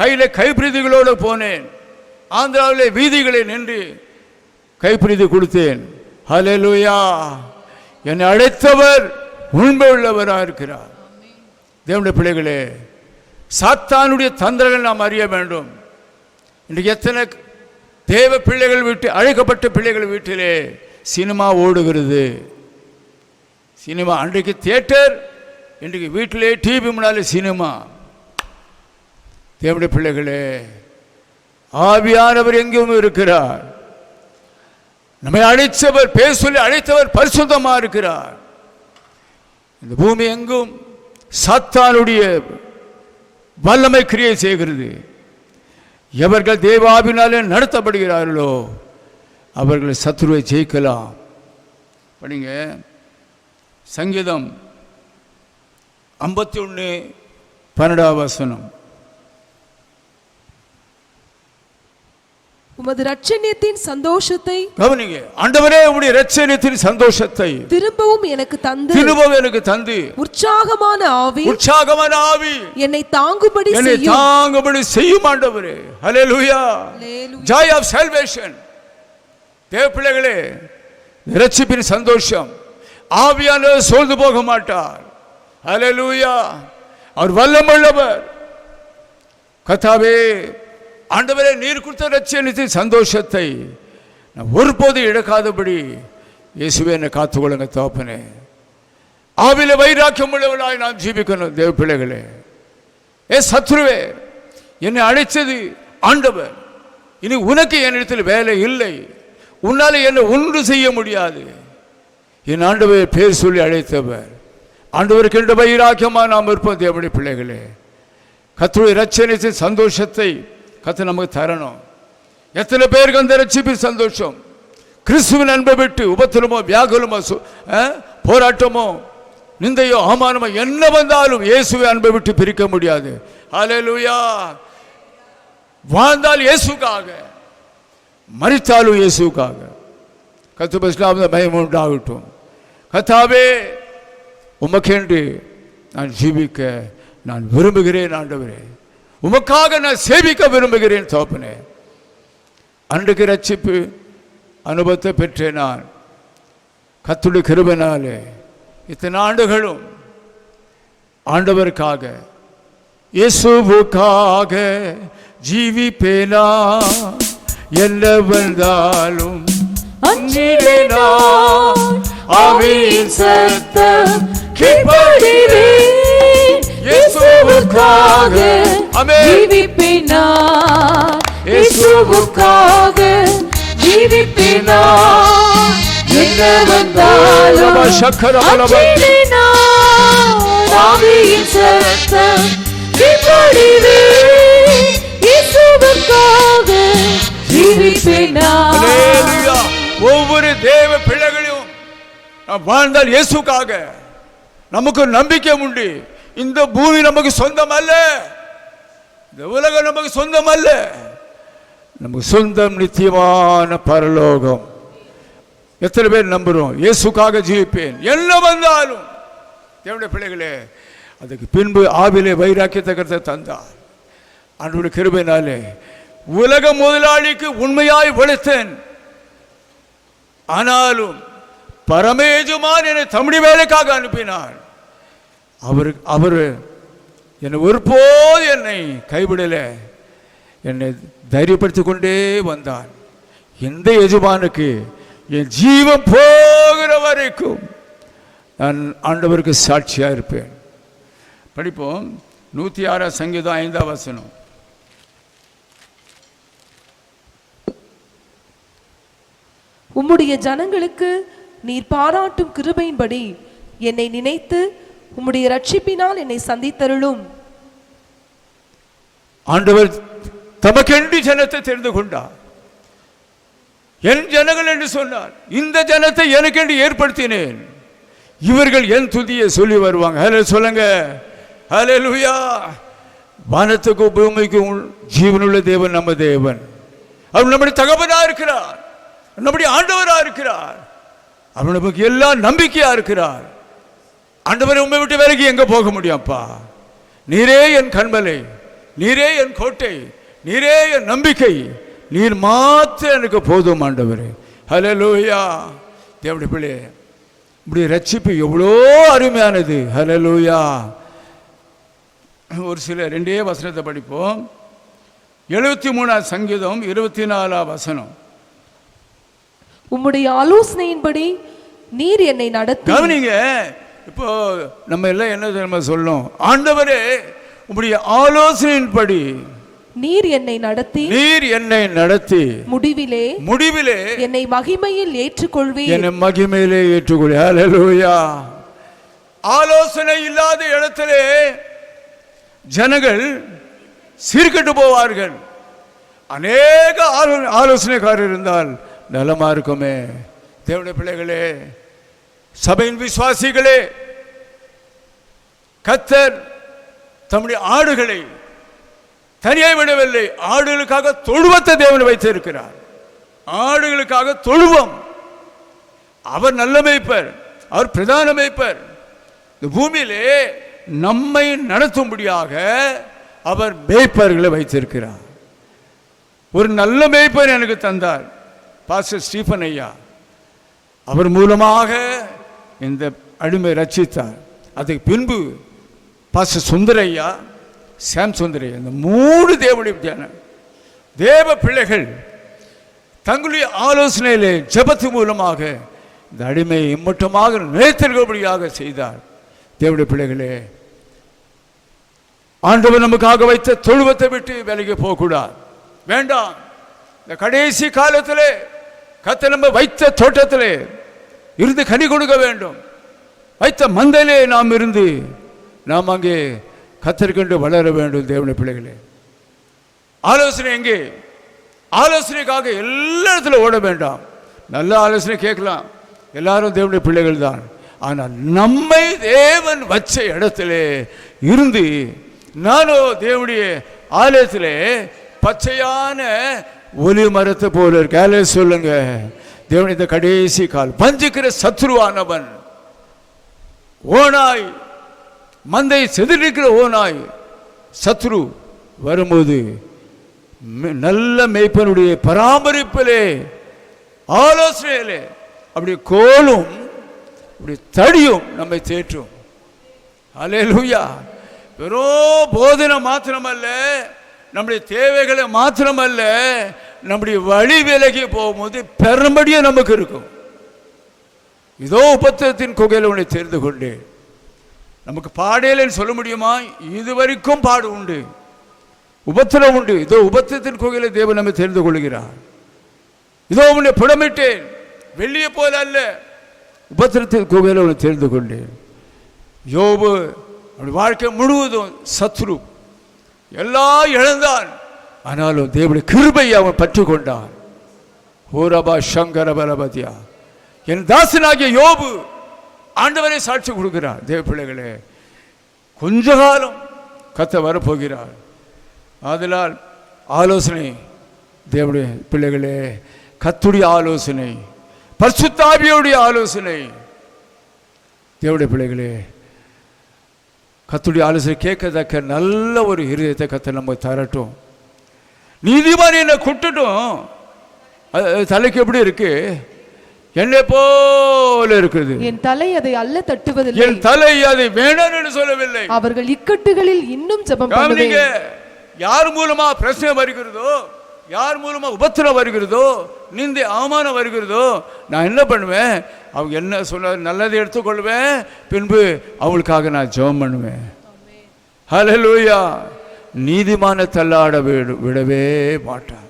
E: கையில் கைப்பிரதிகளோடு போனேன். ஆந்திராவிலே வீதிகளை நின்று கைப்பிரதி கொடுத்தேன். அல்லேலூயா. என்னை அழைத்தவர் உண்மை உள்ளவராக இருக்கிறார். தேவனுடைய பிள்ளைகளே, சாத்தானுடைய தந்திரங்கள் நாம் அறிய வேண்டும். இன்றைக்கு எத்தனை தேவ பிள்ளைகள் வீட்டு அழைக்கப்பட்ட பிள்ளைகள் வீட்டிலே சினிமா ஓடுகிறது. சினிமா அன்றைக்கு தியேட்டர், இன்றைக்கு வீட்டிலே டிவி முன்னாலே சினிமா. தேவனுடைய பிள்ளைகளே, ஆவியானவர் எங்கும் இருக்கிறார். நம்மை அழைத்தவர், பேச சொல்லி அழைத்தவர் பரிசுத்தமா இருக்கிறார். இந்த பூமி எங்கும் சாத்தானுடைய வல்லமை கிரியை செய்கிறது. எவர்கள் தேவாவினாலே நடத்தப்படுகிறார்களோ அவர்கள் சத்துருவை ஜெயிக்கலாம். படிங்க சங்கீதம் 51:12.
F: உமது இரட்சணியத்தின் சந்தோஷத்தை
E: கவனிங்க. ஆண்டவரே உம்முடைய இரட்சணியத்தின் சந்தோஷத்தை
F: திரும்பவும் எனக்கு தந்து உற்சாகமான ஆவி என்னை தாங்கும்படி
E: செய்யும் ஆண்டவரே. ஹல்லேலூயா. joy of salvation. தேவ பிள்ளைகளே, இரட்சிப்பின் சந்தோஷம். ஆவியானவர் சோர்ந்து போக மாட்டார். ஹல்லேலூயா. அவர் வல்லமையுள்ளவர். கர்த்தாவே, ஆண்டவரே, நீர் கொடுத்த இரட்சணியத்தின் சந்தோஷத்தை நான் ஒருபோது இழக்காதபடி இயேசுவே என்னை காத்துக்கொள்ளுங்க தகப்பனே. ஆவில வைராக்கியம் உள்ளவளாய் நான் ஜீவிக்கணும். தேவ பிள்ளைகளே, சத்துருவே, என்னை அழைத்தது ஆண்டவர். இனி உனக்கு என்னிடத்தில் வேலை இல்லை. உன்னால என்னை ஒன்று செய்ய முடியாது. என் ஆண்டவர் பேர் சொல்லி அழைத்தவர். ஆண்டவருக்கு என்ற வைராக்கியமா நாம் இருப்போம். தேவனுடைய பிள்ளைகளே, கர்த்தருடைய இரட்சணியத்தின் சந்தோஷத்தை கர்த்தர் நமக்கு தரணும். எத்தனை பேருக்கு அந்த இரட்சிப்பின் சந்தோஷம்? கிறிஸ்துவின் அன்பை விட்டு உபத்திரமோ வியாகுலமோ போராட்டமோ நிந்தையோ அவமானமோ என்ன வந்தாலும் இயேசுவை அன்பை விட்டு பிரிக்க முடியாது. ஹல்லேலூயா. வாழ்ந்தால் இயேசுக்காக, மரித்தாலும் இயேசுக்காக. கர்த்தர் பயம் உண்டாகட்டும். கர்த்தாவே, உமக்கென்று நான் ஜீவிக்க நான் விரும்புகிறேன். ஆண்டவரே, உமக்காக நான் சேவிக்க விரும்புகிறேன். தகப்பனே, அன்றைக்கு ரட்சிப்பு அனுபவத்தை பெற்றேன். நான் கர்த்தருடைய கிருபையினாலே இத்தனை ஆண்டுகளும் ஆண்டவருக்காக இயேசுவுக்காக ஜீவிப்பேனா. என்ன வந்தாலும்
C: அஞ்சிடேனா. ஆவியின் சத்தம் கீழ்ப்படிவேன். இயேசுவுக்காக ஜீவிப்பேன் நான். இயேசுவுக்காக ஜீவிப்பேன் நான். என்ன வந்தாலும் அஞ்சிடேனா. ஆவியின் சத்தம் கீழ்ப்படிவேன். இயேசுவுக்காக ஜீவிப்பேன் நான்.
E: ஒவ்வொரு தேவ பிள்ளைகளையும் வாழ்ந்தால் இயேசுக்காக நமக்கு நம்பிக்கை உண்டு. இந்த பூமி நமக்கு சொந்தம் அல்ல. இந்த உலகம் நமக்கு சொந்தம் அல்ல. நமக்கு சொந்தம் நித்தியமான பரலோகம். எத்தனை பேர் நம்புறோம்? இயேசுக்காக ஜீவிப்பேன் என்ன வந்தாலும். தேவனுடைய பிள்ளைகளே, அதுக்கு பின்பு ஆவிலே வைராக்கியத்தை கர்த்தர் தந்தார். ஆண்டவருடைய கிருபையினாலே உலக முதலாளிக்கு உண்மையாய் உழைத்தேன். ஆனாலும் பரமேஜுமான் என்னை தம்முடைய வேலைக்காக அனுப்பினார். அவர் என்னை ஒருபோது என்னை கைவிடல, என்னை தைரியப்படுத்திக் கொண்டே வந்தார். எந்த எஜமானுக்கு என் ஜீவன் போகிற வரைக்கும் நான் ஆண்டவருக்கு சாட்சியா இருப்பேன். படிப்போம் 106 சங்கீதம் 5 வசனம்.
F: உம்முடைய ஜனங்களுக்கு நீர் பாராட்டும் கிருபையின்படி என்னை நினைத்து உம்முடைய ரட்சிப்பினால் என்னை சந்தித்தருளும்.
E: ஆண்டவர் தமக்கென்று ஜனத்தை தெரிந்து கொண்டார். என் ஜனங்கள் என்று சொன்னார். இந்த ஜனத்தை எனக்கென்று ஏற்படுத்தினேன். இவர்கள் என் துதியை சொல்லி வருவாங்க. ஹலே சொல்லுங்க, ஹல்லேலூயா. வானத்துக்கும் பூமிக்கும் ஜீவனுள்ள தேவன் நம்ம தேவன். அவர் நம்முடைய தகப்பனா இருக்கிறார், நம்முடைய ஆண்டவரா இருக்கிறார். அவர் நமக்கு எல்லாம் நம்பிக்கையா இருக்கிறார். ஆண்டவரை உண்மை விட்டு விலகி எங்க போக முடியும்ப்பா? நீரே என் கண்மலை, நீரே என் கோட்டை, நீரே என் நம்பிக்கை, நீர் மாத்திரம் எனக்கு போதும் ஆண்டவரே. ஹல்லேலூயா. தேவனுடைய பிள்ளை, இப்படி ரட்சிப்பு எவ்வளோ அருமையானது. ஹல்லேலூயா. ஒரு சில 2 வசனத்தை படிப்போம். 73 சங்கீதம் 24 வசனம்.
F: உம்முடைய ஆலோசனையின்படி நீர் என்னை நடத்தி.
E: கவனிங்க, இப்போ நம்ம எல்லாம் என்ன தெரியுமா சொல்லணும்? ஆண்டவரே உம்முடைய ஆலோசனையின்படி
F: நீர் என்னை நடத்தி,
E: நீர் என்னை நடத்தி முடிவிலே
F: என்னை மகிமையில் ஏற்றுக்கொள்வீர்.
E: என்னை மகிமையிலே ஏற்றுக்கொள். ஹல்லேலூயா. ஆலோசனை இல்லாத இடத்திலே ஜனங்கள் சீர்கெட்டு போவார்கள். அநேக ஆலோசனைக்காரர் இருந்தால் நலமா இருக்குமே. தேவனுடைய பிள்ளைகளே, சபையின் விசுவாசிகளே, கர்த்தர் தம்முடைய ஆடுகளை தனியாக விடவில்லை. ஆடுகளுக்காக தொழுவத்தை தேவன் வைத்திருக்கிறார். ஆடுகளுக்காக தொழுவம். அவர் நல்ல மேய்ப்பர், அவர் பிரதான மேய்ப்பர். இந்த பூமியிலே நம்மை நடத்தும்படியாக அவர் மேய்ப்பர்களை வைத்திருக்கிறார். ஒரு நல்ல மேய்ப்பர் எனக்கு தந்தார், பாஸ்டர் ஸ்டீபன் ஐயா. அவர் மூலமாக இந்த அடிமை ரட்சித்தார். அதுக்கு பின்பு பாஸ்டர் சுந்தரையா, சாம் சுந்தரையா, இந்த 3 தேவனுடைய தேவ பிள்ளைகள் தங்களுடைய ஆலோசனையிலே ஜெபத்து மூலமாக இந்த அடிமை இம்மட்டமாக நிலைத்திருக்கும்படியாக செய்தார். தேவனுடைய பிள்ளைகளே, ஆண்டவர் நமக்காக வைத்த தொழுவத்தை விட்டு விலகி போகக்கூடாது. வேண்டாம். இந்த கடைசி காலத்திலே கர்த்தர் நம்ம வைத்த தோட்டத்திலே இருந்து கனி கொடுக்க வேண்டும். வைத்த மந்தையிலே நாம் இருந்து நாம் அங்கே கர்த்தருக்கென்று வளர வேண்டும். தேவனுடைய பிள்ளைகளே, ஆலோசனை எங்கே? ஆலோசனைக்காக எல்லா இடத்துல ஓட வேண்டாம். நல்ல ஆலோசனை கேட்கலாம், எல்லாரும் தேவனுடைய பிள்ளைகள் தான். ஆனால் நம்மை தேவன் வச்ச இடத்திலே இருந்து, நானோ தேவனுடைய ஆலயத்திலே பச்சையான ஒலி மரத்தை போல இருக்க. சொல்லுங்க, தேவன் இந்த கடைசி கால் வஞ்சிக்கிற சத்ருவானவன், ஓனாய், மந்தை செதிரிக்கிற ஓனாய் சத்ரு வரும்போது நல்ல மேய்ப்பனுடைய பராமரிப்பிலே ஆலோசனையிலே அப்படி கோலும் அப்படி தடியும் நம்மை தேற்றும். அல்லேலூயா. வெறும் போதனை மாத்திரமல்ல, நம்முடைய தேவைகளை மாத்திரமல்ல, நம்முடைய வழி விலகி போகும்போது பெரும்படியும் நமக்கு இருக்கும். இதோ உபத்திரத்தின் குகையில் உன்னை தெரிந்து கொண்டேன். நமக்கு பாடேலன்னு சொல்ல முடியுமா? இதுவரைக்கும் பாடு உண்டு, உபத்திரம் உண்டு. இதோ உபத்திரத்தின் குகையில தேவன் நம்மை தெரிந்து கொள்கிறார். இதோ உன்னை புடமிட்டேன், வெள்ளிய போல அல்ல, உபத்திரத்தின் குகையில உன்னை தெரிந்து கொண்டேன். யோபு அப்படி வாழ்க்கை முழுவதும் சத்ரு எல்லாம் இழந்தான். ஆனாலும் தேவனுடைய கிருபையை அவன் பற்றி கொண்டான். ஓரபா சங்கர பலபதியா, என் தாசனாகிய யோபு ஆண்டவரை சாட்சி கொடுக்கிறார். தேவ பிள்ளைகளே, கொஞ்ச காலம் கர்த்தர் வரப்போகிறார். ஆதலால் ஆலோசனை, தேவனுடைய பிள்ளைகளே, கர்த்தருடைய ஆலோசனை, பரிசுத்த ஆவியுடைய ஆலோசனை. தேவனுடைய பிள்ளைகளே, கர்த்தருடைய ஆலோசனை கேட்கத்தக்க நல்ல ஒரு இருதயத்தை கர்த்தர் நமக்கு தரட்டும். நீதிமான் என்னை குட்டட்டும், தலைக்கு எப்படி இருக்கு? என்னை போல இருக்குது.
F: என் தலை அதை அல்ல தட்டுவதில்லை,
E: என் தலை அதை வேண்டாம் என்று சொல்லவில்லை.
F: அவர்கள் இக்கட்டுகளில் இன்னும் ஜெபம் பண்ணுவேன்.
E: யார் மூலமா பிரச்சனை வருகிறதோ, யார் மூலமா உபத்திரம் வருகிறதோ, நிந்தை அவமானம் வருகிறதோ, நான் என்ன பண்ணுவேன்? அவங்க என்ன சொன்ன நல்லதை எடுத்துக்கொள்வேன், பின்பு அவங்களுக்காக நான் ஜெபம் பண்ணுவேன். ஹல்லேலூயா. நீதிமான தள்ளாட விடவே மாட்டார்.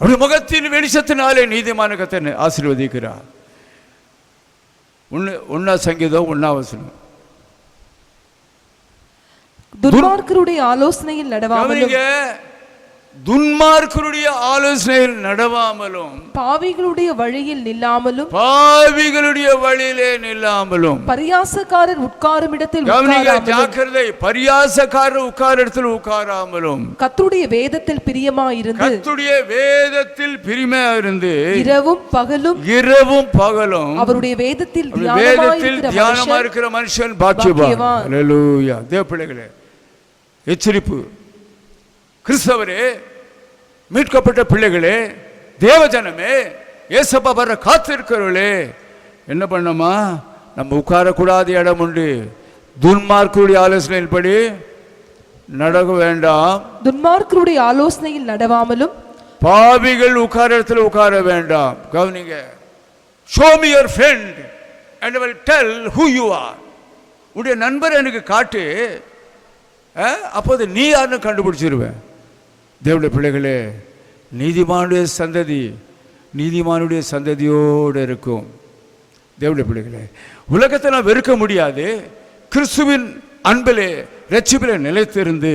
E: அப்படி முகத்தின் வெளிச்சத்தினாலே நீதிமான கர்த்தர் ஆசீர்வதிக்கிறார். 1 சங்கீதம் 1
F: துன்மார்க்கருடைய ஆலோசனையில் நடவாமலும்,
E: துன்மார்க்கருடைய ஆலோசனையில் நடவாமலும்,
F: பாவிகளுடைய வழியில் நில்லாமலும்,
E: பாவிகளுடைய வழியிலே நில்லாமலும்,
F: பரியாசக்காரர் உட்காரும் இடத்தில்
E: ஜாக்கிரதை, பரியாசக்காரர் உட்கார இடத்தில் உட்காராமலும்,
F: கர்த்தருடைய வேதத்தில் பிரியமாயிருந்து,
E: கர்த்தருடைய வேதத்தில் பிரியமாயிருந்து,
F: இரவும் பகலும்
E: அவருடைய
F: வேதத்தில்
E: தியானமா இருக்கிற மனுஷன் பாக்கியவான். ஹல்லேலூயா. தேவ பிள்ளைகளே, எச்சரிப்பு. கிறிஸ்தவரே, மீட்கப்பட்ட பிள்ளைகளே, தேவஜனமே, ஏசப்பா வர காத்திருக்கிறவர்களே, என்ன பண்ணமா? நம்ம உட்காரக்கூடாத இடம் உண்டு. துன்மார்க்கருடைய ஆலோசனையின்படி நடக்க வேண்டாம்.
F: துன்மார்க்கருடைய ஆலோசனையில் நடவாமலும்,
E: பாவிகள் உட்கார இடத்துல உட்கார வேண்டாம். கவனிங்க. Show me your friend and I will tell who you are. உடைய நண்பர் எனக்கு காட்டு, அப்போது நீ யாருன்னு கண்டுபிடிச்சிருவேன். தேவனுடைய பிள்ளைகளே, நீதிமானுடைய சந்ததியோடு இருக்கும். தேவனுடைய பிள்ளைகளே, உலகத்தை நான் வெறுக்க முடியாது. கிறிஸ்துவின் அன்பிலே இரட்சிப்பிலே நிலைத்திருந்து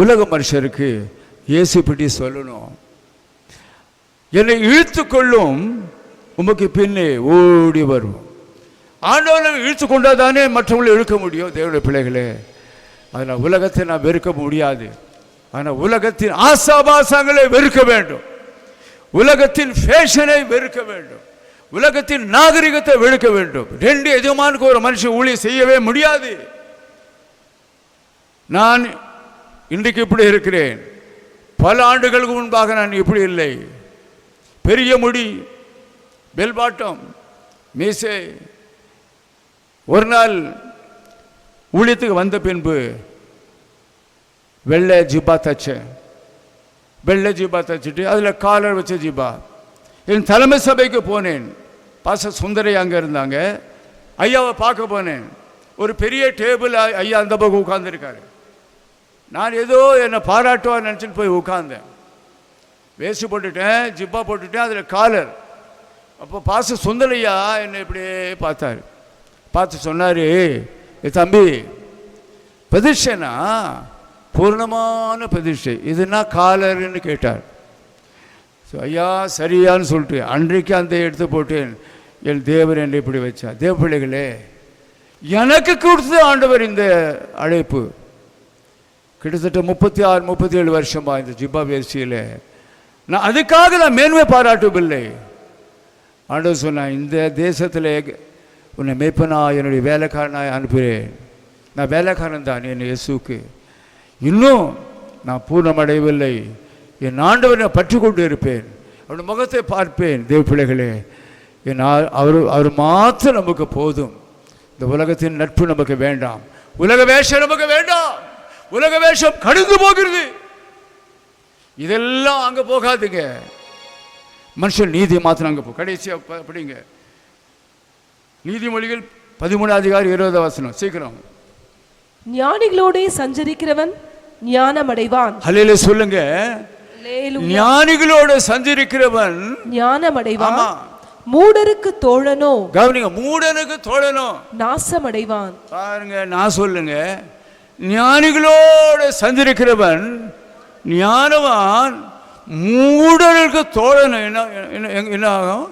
E: உலக மனுஷருக்கு இயேசு பற்றி சொல்லணும். என்னை இழுத்து கொள்ளும் உமக்கு பின்னே ஓடி வரும். ஆண்டவனை இழுத்து கொண்டாதானே மற்றவங்களை இழுக்க முடியும். தேவனுடைய பிள்ளைகளே, அதனால் உலகத்தை நான் வெறுக்க முடியாது. ஆனால் உலகத்தின் ஆசாபாசங்களை வெறுக்க வேண்டும், உலகத்தின் ஃபேஷனை வெறுக்க வேண்டும், உலகத்தின் நாகரிகத்தை வெறுக்க வேண்டும். 2 எஜமானுக்கு ஒரு மனுஷன் ஊழியம் செய்யவே முடியாது. நான் இன்றைக்கு இப்படி இருக்கிறேன், பல ஆண்டுகளுக்கு முன்பாக நான் இப்படி இல்லை. பெரிய முடி, பெல்பாட்டம், மீசை. ஒரு நாள் ஊழியத்துக்கு வந்த பின்பு வெள்ளை ஜிப்பா தச்சுட்டு அதில் காலர் வச்ச ஜிப்பா. என் தலைமை சபைக்கு போனேன். பாஸ்டர் சுந்தரை அங்கே இருந்தாங்க. ஐயாவை பார்க்க போனேன். ஒரு பெரிய டேபிள், ஐயா அந்த பக்கம் உட்கார்ந்துருக்காரு. நான் ஏதோ என்னை பாராட்டுவார் நினச்சிட்டு போய் உட்கார்ந்தேன். வேஸ்ட் போட்டுட்டேன், ஜிப்பா போட்டுட்டேன், அதில் காலர். அப்போ பாஸ்டர் சுந்தரையா என்னை இப்படியே பார்த்தார். பார்த்து சொன்னார், தம்பி, பிரதிஷ்டைனா பூர்ணமான பிரதிஷ்டை, இதுனா காலர்னு கேட்டார். ஐயா சரியான்னு சொல்லிட்டு அன்றைக்கு அந்த எடுத்து போட்டேன். என் தேவர் என்னை இப்படி வச்சார். தேவ பிள்ளைகளே, எனக்கு கொடுத்தது ஆண்டவர் இந்த அழைப்பு. கிட்டத்தட்ட 36-37 வருஷமா இந்த ஜிப்பா வேசியில் நான் அதுக்காக நான் மேன்மை பாராட்டவில்லை. ஆண்டவர் சொன்னான், இந்த தேசத்தில் உன்னை மேய்ப்பனா என்னுடைய வேலைக்காரனாய் அனுப்புகிறேன். நான் வேலைக்காரன் தான் என் இயேசுக்கு. இன்னும் நான் பூர்ணமடையவில்லை. என் ஆண்டவரை பற்றி கொண்டு இருப்பேன், அவருடைய முகத்தை பார்ப்பேன். தேவ பிள்ளைகளே, அவர் மாத்திரம் நமக்கு போதும். இந்த உலகத்தின் நட்பு நமக்கு வேண்டாம், உலக வேஷம் நமக்கு வேண்டாம். உலக வேஷம் கடந்து போகிறது. இதெல்லாம் அங்கே போகாதுங்க. மனுஷன் நீதி மாத்திரம் அங்கே போ. கடைசியாக படிங்க நீதிமொழிகள் 13:20 சீக்கிரம்.
F: ஞானிகளோடே சஞ்சரிக்கிறவன் ஞானம் அடைவான்.
E: ஹல்லேலூயா சொல்லுங்க. ஞானிகளோடு சஞ்சரிக்கிறவன் ஞானம் அடைவான்.
F: மூடருக்கு தோழனோ,
E: கவனிங்க, மூடனுக்கு தோழனோ
F: நாசம் அடைவான். பாருங்க,
E: நான் சொல்லுங்க, ஞானிகளோடு சஞ்சரிக்கிறவன் ஞானவான், மூடனுக்கு தோழனோ என்ன ஆகும்?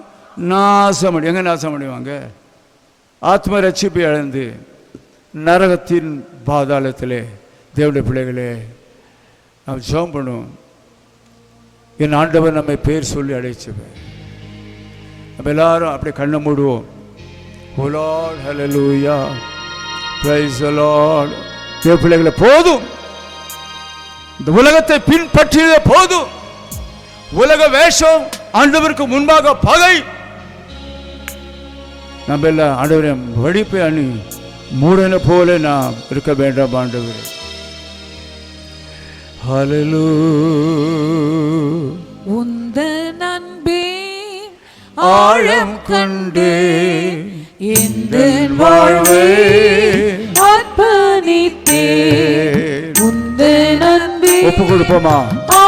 E: நாசம். எங்க நாசம் அடைவாங்க? ஆத்ம ரட்சிப்பை இழந்து நரகத்தின் பாதாளத்திலே. தேவனுடைய பிள்ளைகளே, நாம் ஜெபம் பண்ணுவோம். என் ஆண்டவர் நம்மை பேர் சொல்லி அழைச்சவர். நம்ம எல்லாரும் அப்படியே கண்ணை மூடுவோம். Oh Lord, hallelujah. Praise the Lord. தேவ பிள்ளைகளே, போதும், இந்த உலகத்தை பின்பற்றியதே போதும். உலக வேஷம், ஆண்டவருக்கு முன்பாக பகை. நம்ம எல்லாம் ஆண்டவரே வழிப்பை அணி மூடனை போல நாம் இருக்க வேண்டாம் ஆண்டவரே. ஹல்லேலூயா.
C: உந்தன் அன்பே ஆழம் கண்டு எந்தன் வாழ்வை அர்ப்பணித்தேன். உந்தன் அன்பே
E: ஒப்பு கொடுப்போமா?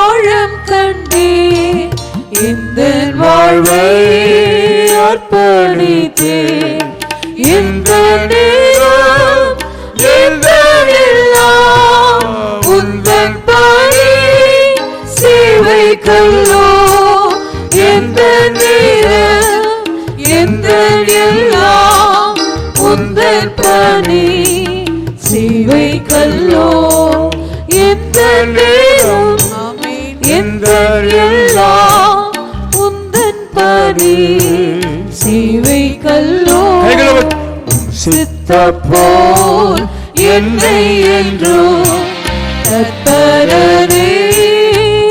C: ஆழம் கண்டே எந்தன் வாழ்வை அர்ப்பணித்தேன். இந்த நேரம் இந்த எல்லாம் உந்தன் பணி சேவை கல்லோ. எந்த நேரம் எந்த எல்லாம் உந்தன் பணி சேவை கல்லோ. எந்த நேரம் எந்த எல்லாம் உந்தன் பணி சேவை கல்லோ.
E: சித்த
C: போல் என்னை என்றும் கர்த்தரே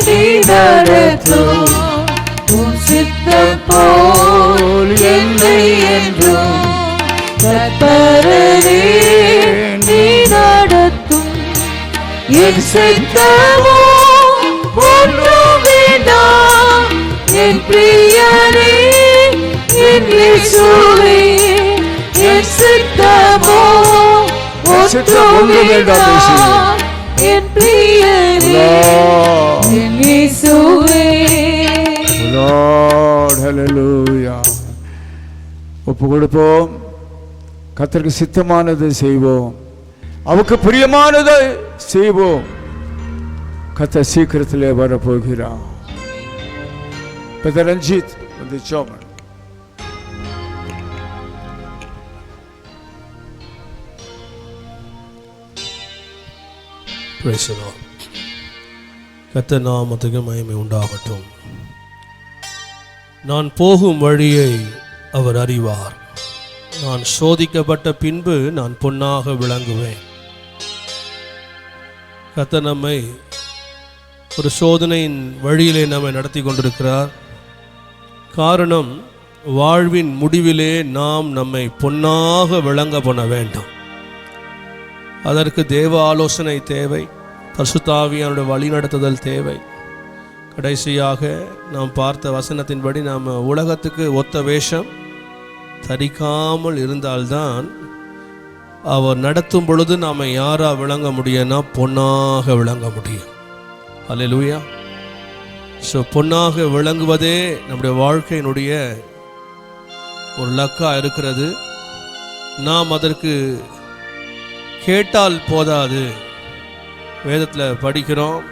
C: நீ நடத்தும். உன் சித்தம் போல் என்னை என்றும் கர்த்தரே நீ நடத்தும். என் சித்தமோ ஒன்றும் வேண்டாம் என் பிரியரே என் இயேசுவே. என் சித்தமோ ஒன்றும் வேண்டாம் என் பிரியரே என் இயேசுவே.
E: Lord, hallelujah. ஒப்பு கொடுப்போம். கர்த்தருக்கு சித்தமானதை செய்வோம், அவருக்கு பிரியமானதை செய்வோம். கர்த்தர் சீக்கிரத்திலே வரப்போகிறார். பிரதர் ரஞ்சித் வந்து சோமன்.
A: Praise the Lord. கர்த்தர் நாமத்துக்கு மகிமை உண்டாகட்டும். நான் போகும் வழியை அவர் அறிவார். நான் சோதிக்கப்பட்ட பின்பு நான் பொன்னாக விளங்குவேன். கர்த்தர் நம்மை ஒரு சோதனையின் வழியிலே நம்மை நடத்தி கொண்டிருக்கிறார். காரணம், வாழ்வின் முடிவிலே நாம் நம்மை பொன்னாக விளங்க பண்ண வேண்டும். அதற்கு தேவ ஆலோசனை தேவை, பரிசுத்த ஆவியானுடைய வழிநடத்துதல் தேவை. கடைசியாக நாம் பார்த்த வசனத்தின்படி நாம் உலகத்துக்கு ஒத்த வேஷம் தரிக்காமல் இருந்தால்தான் அவர் நடத்தும் பொழுது நாம் யாரா விளங்க முடியும்னா பொன்னாக விளங்க முடியும். அல்லேலூயா. ஸோ பொன்னாக விளங்குவதே நம்முடைய வாழ்க்கையினுடைய ஒரு லக்கா இருக்கிறது. நாம் அதற்கு கேட்டால் போதாது. வேதத்தில் படிக்கிறோம்,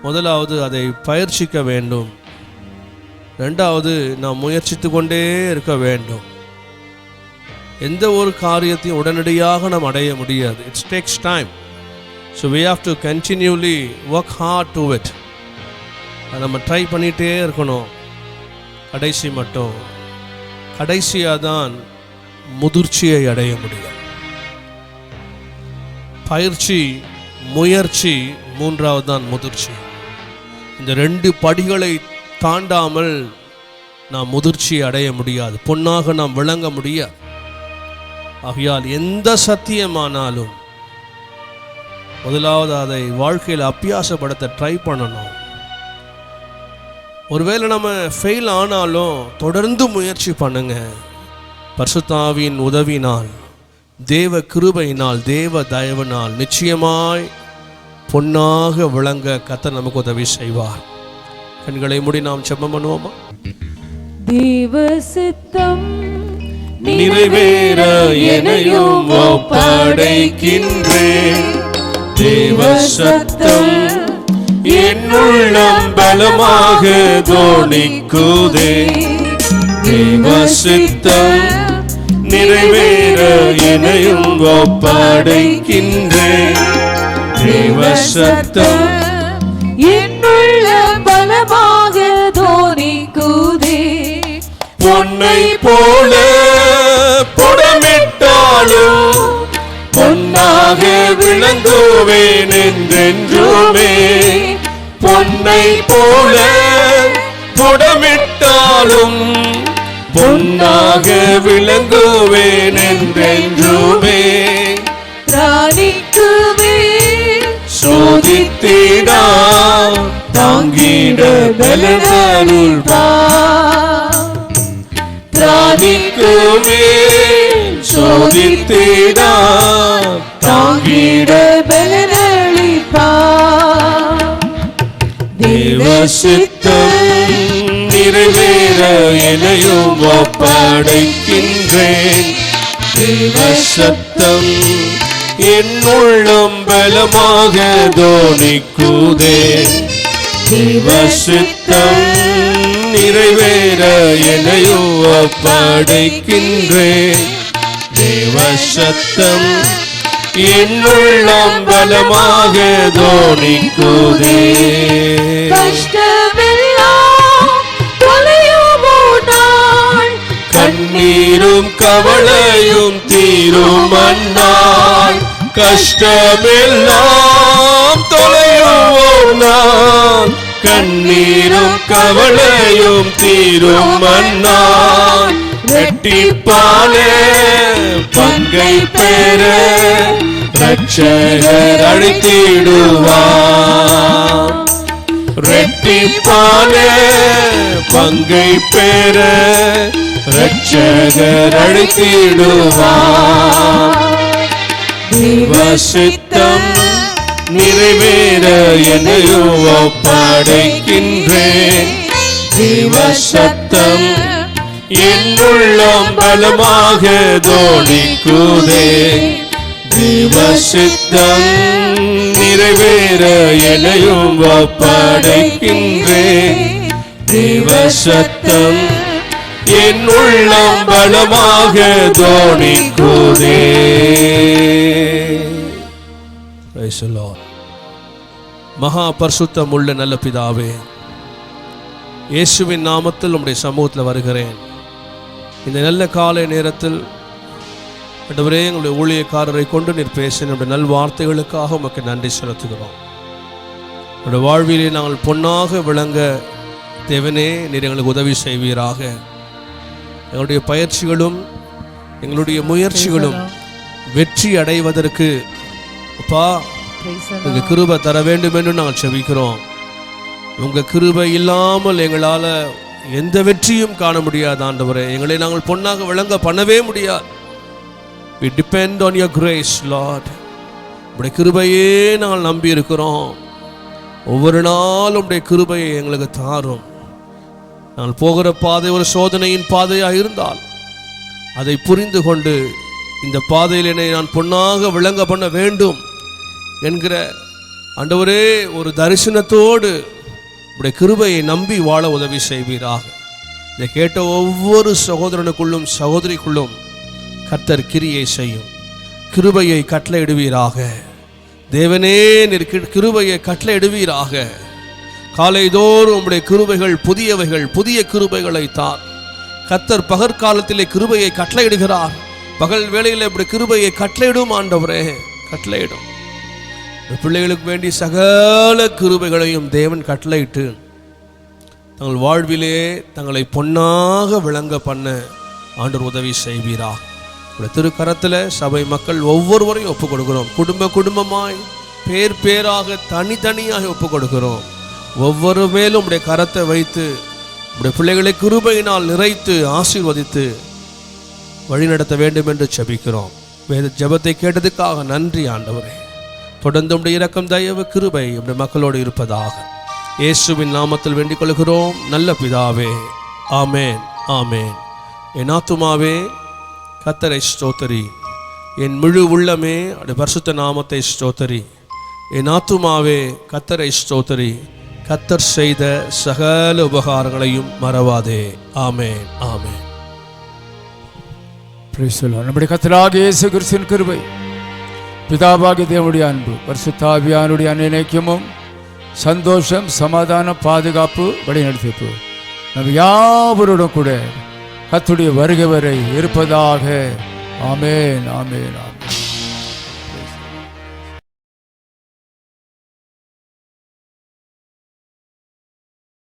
A: முதலாவது அதை பயிற்சிக்க வேண்டும், ரெண்டாவது நாம் முயற்சித்து கொண்டே இருக்க வேண்டும். எந்த ஒரு காரியத்தையும் உடனடியாக நாம் அடைய முடியாது. It's takes time. So we have to continually work hard to it. அதை நம்ம ட்ரை பண்ணிகிட்டே இருக்கணும். கடைசி மட்டும் கடைசியாக தான் முதிர்ச்சியை அடைய முடியும். பயிற்சி, முயற்சி, மூன்றாவது தான் முதிர்ச்சி. இந்த ரெண்டு படிகளை தாண்டாமல் நாம் முதிர்ச்சி அடைய முடியாது, பொன்னாக நாம் விளங்க முடியாது. ஆகையால் எந்த சத்தியமானாலும் முதலாவது அதை வாழ்க்கையில் அபியாசப்படுத்த ட்ரை பண்ணணும். ஒருவேளை நம்ம ஃபெயில் ஆனாலும் தொடர்ந்து முயற்சி பண்ணுங்க. பரிசுத்த ஆவியின் உதவினால், தேவ கிருபையினால், தேவ தயவினால் நிச்சயமாய் பொன்னாக விளங்க கர்த்தர் நமக்கு உதவி செய்வார். கண்களை மூடி நாம் ஜெபம் பண்ணுவோமா?
C: தேவ சித்தம்
A: நிறைவேற என்னையும் ஒப்படைக்கின்றேன். தேவ சத்தம் என் உள்ளம் பலமாக தோணிக்குதே. தேவ சித்தம் நிறைவேற என்னையும் ஒப்படைக்கின்றேன். தேவ சத்தம்
C: என்னுள்ள பலமாக தோணிக்குதே.
A: பொன்னை போல புடமிட்டால்
B: நாளும் பொன்னாக விளங்குவேன் என்றென்றுமே. பொன்னை போல புடமிட்டாலும் பொன்னாக விளங்குவேன் என்றென்றுமே.
C: ராணிக்குமே
B: சோதித்திடா தாங்கிட பலனருள்வா. ராணிக்குமே சோதித்திடா தாங்கிட
C: பலனளிப்பா.
B: தேவ சித்தம் நிறைவேற என்னையும் ஒப்படைக்கின்றேன். தேவ சத்தம் என் உள்ளம் பலமாக தோணிக்குதே. தேவ சித்தம் நிறைவேற என்னையும் ஒப்படைக்கின்றேன். தேவ சத்தம் என் உள்ளம் பலமாக தோணிக்குதே.
C: கஷ்டமெல்லாம் தொலையுமோ நாள்,
B: கண்ணீரும் கவலையும் தீரும் அந்நாள். கஷ்டமெல்லாம் தொலையுவோம் நான், கண்ணீரும் கவலையும் தீரும் அந்நாள். ரெட்டிப்பான பங்கை பெற ரட்சகர் அழைத்திடுவார். ரெட்டிப்பான பங்கை பெற ரட்சகர் அழைத்திடுவார். தேவ சித்தம் நிறைவேற என்னையும் ஒப்படைக்கின்றேன். தேவ சத்தம் என் உள்ளம் பலமாக தோணிக்குதே. தேவ சித்தம் நிறைவேற என்னையும் ஒப்படைக்கின்றேன். தேவ சத்தம் என் உள்ளம் பலமாக தோணிக்குதே.
A: Praise the Lord. மகா பரிசுத்தம் உள்ள நல்ல பிதாவே, இயேசுவின் நாமத்தில் உம்முடைய சமூகத்தில் வருகிறேன். இந்த நல்ல காலை நேரத்தில் ஆண்டவரே, எங்களுடைய ஊழியக்காரரை கொண்டு நீர் பேச நம்முடைய நல் வார்த்தைகளுக்காக உமக்கு நன்றி செலுத்துகிறோம். நம்முடைய வாழ்விலே நாங்கள் பொன்னாக விளங்க தேவனே நீர் எங்களுக்கு உதவி செய்வீராக. எங்களுடைய பயிற்சிகளும் எங்களுடைய முயற்சிகளும் வெற்றி அடைவதற்கு அப்பா உங்கள் கிருபை தர வேண்டும் என்று நாங்கள் செபிக்கிறோம். உங்கள் கிருபை இல்லாமல் எங்களால் எந்த வெற்றியும் காண முடியாது ஆண்டவரே. எங்களை நாங்கள் பொன்னாக விளங்க பண்ணவே முடியாது. We depend on your grace, Lord. உடைய கிருபையே நாங்கள் நம்பி இருக்கிறோம். ஒவ்வொரு நாளும் உடைய கிருபையை எங்களுக்கு தாரும். நாங்கள் போகிற பாதை ஒரு சோதனையின் பாதையாக இருந்தால் அதை புரிந்து கொண்டு இந்த பாதையில் என்னை நான் பொன்னாக விளங்க பண்ண வேண்டும் என்கிற ஆண்டவரே ஒரு தரிசனத்தோடு உடைய கிருபையை நம்பி வாழ உதவி செய்வீராக. இதை கேட்ட ஒவ்வொரு சகோதரனுக்குள்ளும் சகோதரிக்குள்ளும் கர்த்தர் கிரியை செய்யும். கிருபையை கட்டளையிடுவீராக. தேவனே நீர் கிருபையை கட்டளையிடுவீராக. காலைதோறும் உம்முடைய கிருபைகள் புதியவைகள், புதிய கிருபைகளை தான். கர்த்தர் பகற்காலத்திலே கிருபையை கட்டளையிடுகிறார். பகல் வேளையில் இப்படி கிருபையை கட்டளையிடும் ஆண்டவரே, கட்டளையிடும். பிள்ளைகளுக்கு வேண்டி சகல கிருபைகளையும் தேவன் கட்டளையிட்டு தங்கள் வாழ்விலே தங்களை பொன்னாக விளங்க பண்ண ஆண்டவர் உதவி செய்வீராக. திருக்கரத்தில் சபை மக்கள் ஒவ்வொருவரையும் ஒப்புக் கொடுக்கிறோம். குடும்ப குடும்பமாய் பேர் பேராக தனித்தனியாக ஒப்புக் கொடுக்கிறோம். ஒவ்வொரு மேலும் உடைய கரத்தை வைத்து உடைய பிள்ளைகளை கிருபையினால் நிறைத்து ஆசீர்வதித்து வழிநடத்த வேண்டும் என்று ஜெபிக்கிறோம். வேத ஜெபத்தை கேட்டதுக்காக நன்றி ஆண்டவரே. தொடர்ந்து உடைய இரக்கம் தயவு கிருபை உடைய மக்களோடு இருப்பதாக இயேசுவின் நாமத்தில் வேண்டிக் கொள்கிறோம் நல்ல பிதாவே. ஆமேன், ஆமேன். என் ஆத்துமாவே கர்த்தரை ஸ்தோத்தரி, என் முழு உள்ளமே அவருடைய பரிசுத்த நாமத்தை ஸ்தோத்தரி. என் ஆத்துமாவே கர்த்தரை ஸ்தோத்தரி, கர்த்தர் செய்த சகல உபகாரங்களையும் மறவாதே. ஆமேன், ஆமேன்.
D: நம்முடைய கர்த்தராகிய இயேசு கிறிஸ்துவின் கிருபை, பிதாவாகிய தேவனுடைய அன்பு, பரிசுத்த ஆவியானுடைய அன்னைக்கும் சந்தோஷம், சமாதானம், பாதுகாப்பு, வழிநடத்திப்பு நம்ம யாவரோடும் கூட கர்த்தருடைய வருகை வரை இருப்பதாக. ஆமென் ஆமென் ஆமென்.